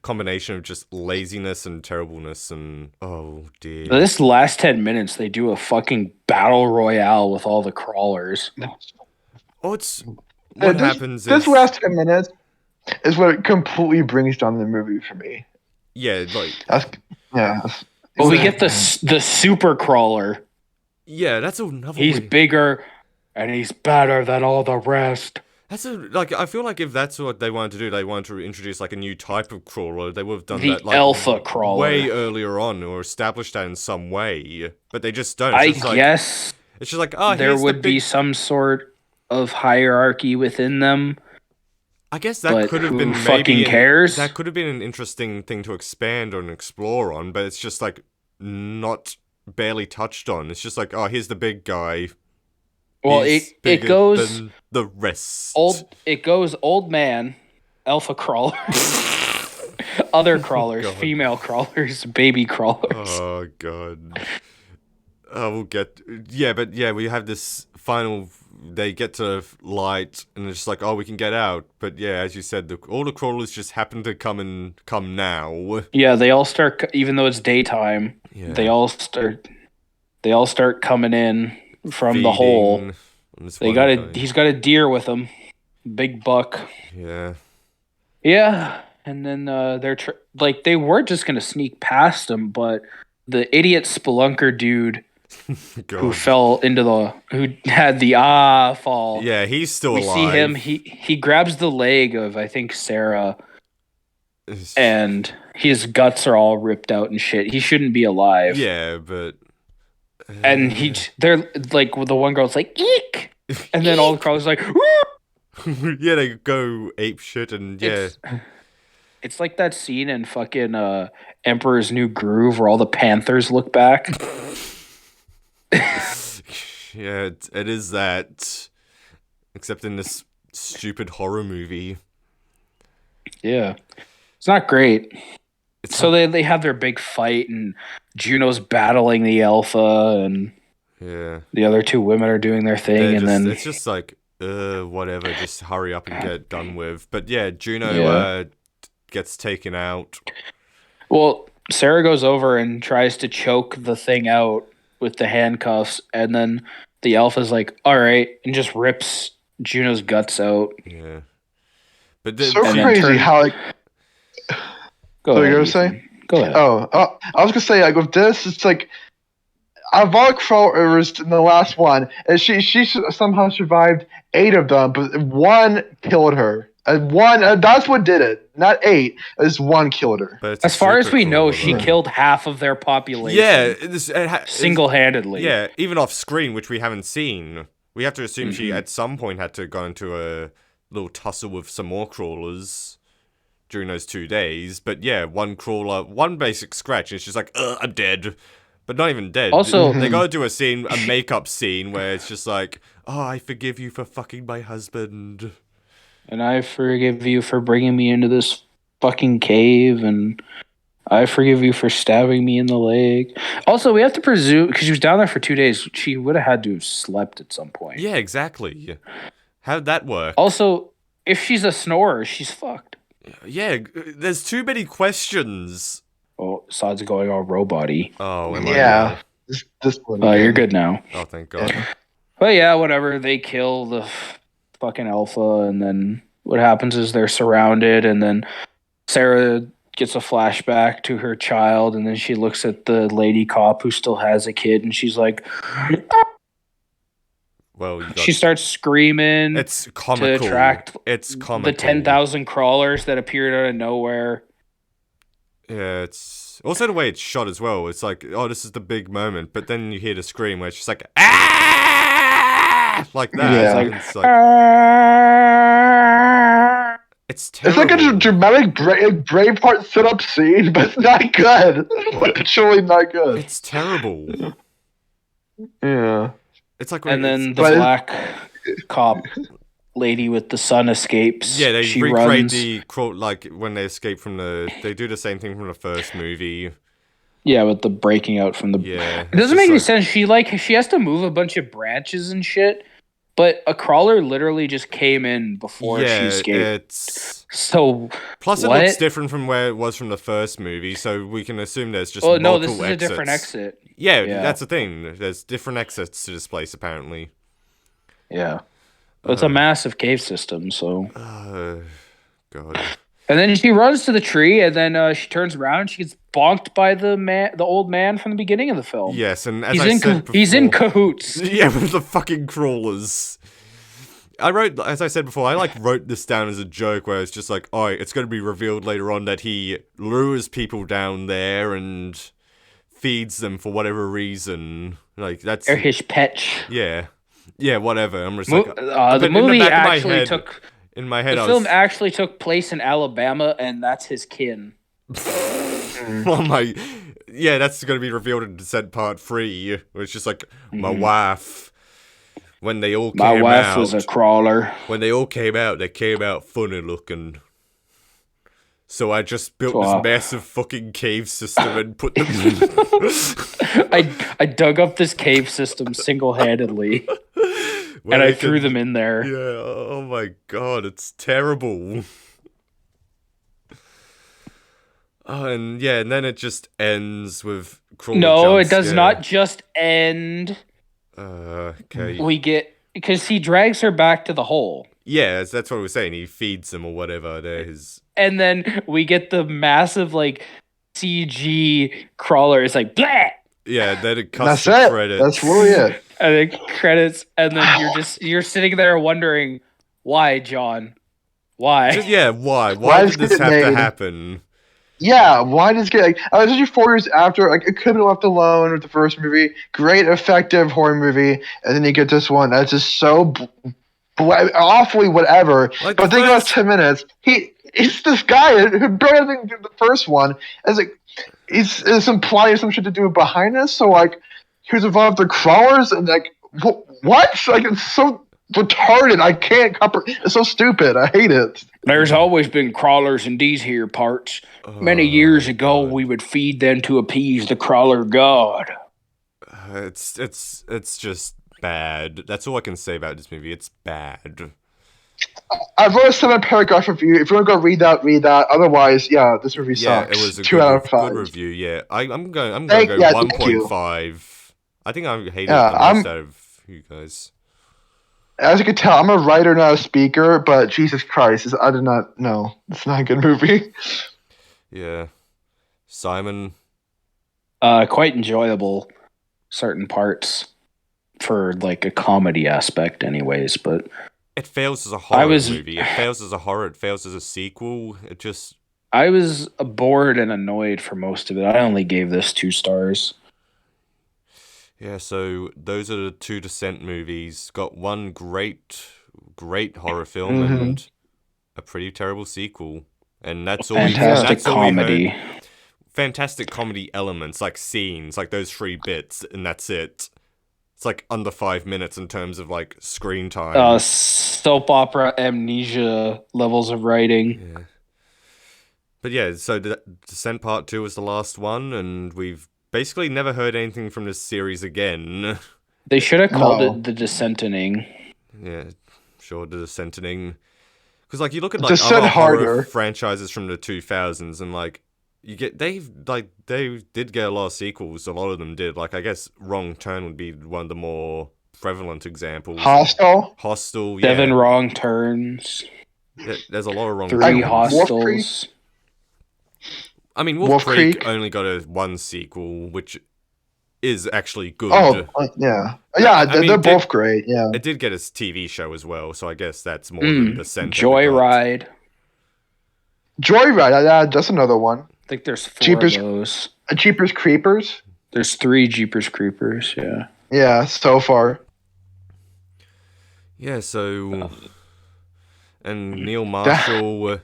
combination of just laziness and terribleness and, oh dear. This last 10 minutes, they do a fucking battle royale with all the crawlers. What happens this last 10 minutes is what it completely brings down the movie for me. Yeah, Well, we get the super crawler. Yeah, that's another. He's bigger, and he's better than all the rest. I feel like if that's what they wanted to do, they wanted to introduce like a new type of crawler. They would have done that like alpha crawler way earlier on, or established that in some way. But they just don't. I guess it's just like, oh, there would be some sort of hierarchy within them. I guess that could have been cares? That could have been an interesting thing to expand on and explore on, but it's just like not barely touched on. It's just like, oh, here's the big guy. Well, it goes than the rest. It goes old man, alpha crawler, other crawlers, female crawlers, baby crawlers. Oh god. We'll get we have this final they get to light, and it's just like, oh, we can get out. But yeah, as you said, all the crawlers just happen to come now. Yeah, they all start, even though it's daytime. Yeah. They all start coming in from the hole. Feeding on this one guy. He's got a deer with him, big buck. Yeah. Yeah, and then they were just gonna sneak past him, but the idiot spelunker dude who fell into who had the fall. Yeah, he's still alive. We see him. He grabs the leg of, I think, Sarah, and his guts are all ripped out and shit. He shouldn't be alive. Yeah, but and they're like, the one girl's like, eek, and then all the crawlers like, woo! Yeah, they go ape shit, and yeah. It's like that scene in fucking Emperor's New Groove where all the Panthers look back. Yeah, it is that. Except in this stupid horror movie. Yeah. It's not great. They have their big fight, and Juno's battling the alpha, and the other two women are doing their thing, then it's just like, whatever, just hurry up and get it done with. But yeah, Juno gets taken out. Well, Sarah goes over and tries to choke the thing out with the handcuffs, and then the alpha's like, all right, and just rips Juno's guts out. Yeah. But so crazy how, like... Go ahead. You were saying? Go ahead. Oh, I was gonna say, like, with this, it's like, out of all crawlers in the last one, and she somehow survived 8 of them, but 1 killed her. That's what did it. Not 8. It's 1 killed her. As far as we know, she killed half of their population. Yeah, single-handedly. Yeah, even off screen, which we haven't seen. We have to assume she at some point had to go into a little tussle with some more crawlers during those 2 days. But yeah, 1 crawler, 1 basic scratch, and she's like, I'm dead. But not even dead. Also, they gotta do a makeup scene where it's just like, oh, I forgive you for fucking my husband. And I forgive you for bringing me into this fucking cave, and I forgive you for stabbing me in the leg. Also, we have to presume, because she was down there for 2 days, she would have had to have slept at some point. Yeah, exactly. How'd that work? Also, if she's a snorer, she's fucked. Yeah, there's too many questions. Oh, Sod's going all robot-y. Oh, yeah. This one. You're good now. Oh, thank God. But yeah, whatever. They kill the fucking alpha, and then what happens is they're surrounded, and then Sarah gets a flashback to her child, and then she looks at the lady cop who still has a kid, and she's like, she starts screaming. It's comical. To attract comical. The 10,000 crawlers that appeared out of nowhere. Yeah, it's also the way it's shot as well. It's like, oh, this is the big moment, but then you hear the scream where it's just like, ah, like that. Yeah. It's like, it's terrible. It's like a dramatic Braveheart sit-up scene, but it's not good. It's really not good. It's terrible. Yeah. It's like, and then the black cop lady with the son escapes. Yeah, they she recreate runs. like when they escape from they do the same thing from the first movie. Yeah, with the breaking out from the. Yeah, it doesn't make any sense. She has to move a bunch of branches and shit, but a crawler literally just came in before she escaped. So plus it looks different from where it was from the first movie, so we can assume there's just multiple this is exits. A different exit. Yeah, that's the thing. There's different exits to this place apparently. Yeah. It's a massive cave system, so. God. And then she runs to the tree, and then she turns around, and she gets bonked by the old man from the beginning of the film. Yes, and as he's in cahoots. Yeah, with the fucking crawlers. As I said before, I wrote this down as a joke where it's just like, oh, it's going to be revealed later on that he lures people down there and feeds them for whatever reason. Like that's. They're his pets. Yeah. Yeah, whatever. I'm just the movie actually took. In my head, the film actually took place in Alabama, and that's his kin. Oh my! Yeah, that's going to be revealed in Descent Part 3. Where it's just like my wife. When they all came out, my wife was a crawler. When they all came out, they came out funny looking. So I just built this massive fucking cave system and put them. I dug up this cave system single-handedly. and I threw them in there. Yeah, oh my god, it's terrible. Oh, and then it just ends with Crawler No, it jump does scare. not just end. Okay. We get, because he drags her back to the hole. Yeah, that's what we were saying. He feeds them or whatever. They're his... And then we get the massive, like, CG crawler. It's like, blah! Yeah, then it cuts That's to it. credits. That's really it. And then credits, and then you're sitting there wondering, why, John? Why? Why? Why Why did does this it have to made? happen? Yeah, why does it get like? Especially 4 years after, like it could have been left alone with the first movie. Great, effective horror movie, and then you get this one that's just so awfully whatever. Like, but think about 10 minutes. He's this guy who barely did the first one. As like, it's implying some shit to do behind this. So like, he was involved with the crawlers and like what? Like it's so retarded. I can't comprehend. It's so stupid. I hate it. There's always been crawlers in these here parts. Many years ago, we would feed them to appease the crawler god. It's just bad. That's all I can say about this movie. It's bad. I wrote a 7-paragraph review. If you want to go read that. Otherwise, yeah, this movie sucks. Yeah, it was a 2 out of 5. good review. Yeah, I'm going to Thank go you. 1.5. I think I hated it Yeah, the most out of you guys. As you can tell, I'm a writer, not a speaker. But Jesus Christ, I did not know. It's not a good movie. Yeah, Simon. Quite enjoyable, certain parts, for like a comedy aspect, anyways. But It fails as a horror movie. It fails as a horror. It fails as a sequel. It just... I was bored and annoyed for most of it. I only gave this 2 stars. Yeah, so those are the 2 Descent movies. Got one great horror film and a pretty terrible sequel. And that's all Fantastic comedy. Fantastic comedy elements, like scenes, like those 3 bits, and that's it. It's like under 5 minutes in terms of like screen time. Soap opera amnesia levels of writing. Yeah. But yeah, so Descent Part 2 was the last one, and we've basically never heard anything from this series again. They should have called it The Descentening. Yeah, sure, The Descentening. Because like you look at like Descent other horror harder. franchises from the 2000s, and like they did get a lot of sequels. A lot of them did. Like I guess Wrong Turn would be one of the more prevalent examples. Hostel, yeah. 7 Wrong Turns. There's a lot of wrong 3 turns. Hostels. I mean, Wolf Creek only got one sequel, which is actually good. Oh, yeah. Yeah, they're both great, yeah. It did get a TV show as well, so I guess that's more than the center. Joyride. Joyride, that's another one. I think there's 4 of those. Jeepers Creepers? There's 3 Jeepers Creepers, yeah. Yeah, so far. Yeah, so... And Neil Marshall...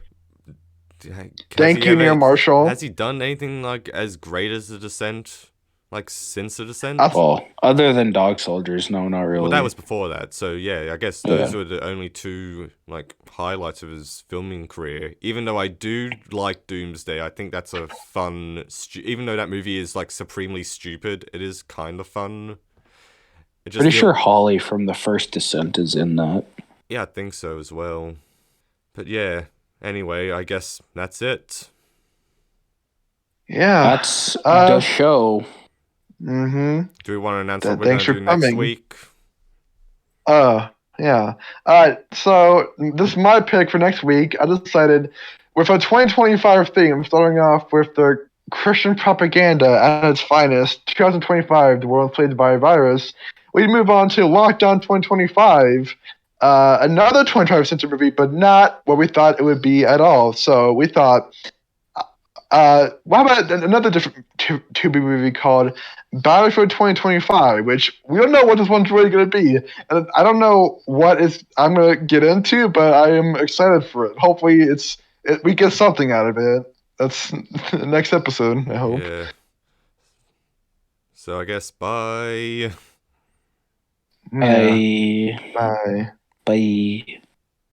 Thank you, Neil Marshall. Has he done anything like as great as The Descent? Like since The Descent? Well, other than Dog Soldiers, no, not really. Well, that was before that, so yeah, I guess those were the only 2 like highlights of his filming career. Even though I do like Doomsday, I think that's a fun. Even though that movie is like supremely stupid, it is kind of fun. Pretty sure Holly from the first Descent is in that. Yeah, I think so as well. But yeah. Anyway, I guess that's it. Yeah. That's the show. Mm-hmm. Do we want to announce what we're going to do next week? Yeah. So this is my pick for next week. I decided with a 2025 theme, starting off with the Christian propaganda at its finest, 2025, the world plagued by a virus. We move on to Lockdown 2025. Another 25th movie, but not what we thought it would be at all. So we thought, how about another different Tubi movie called Battlefield 2025, which we don't know what this one's really going to be. And I don't know what I'm going to get into, but I am excited for it. Hopefully we get something out of it. That's the next episode, I hope. Yeah. So I guess bye. Bye. Bye. Bye.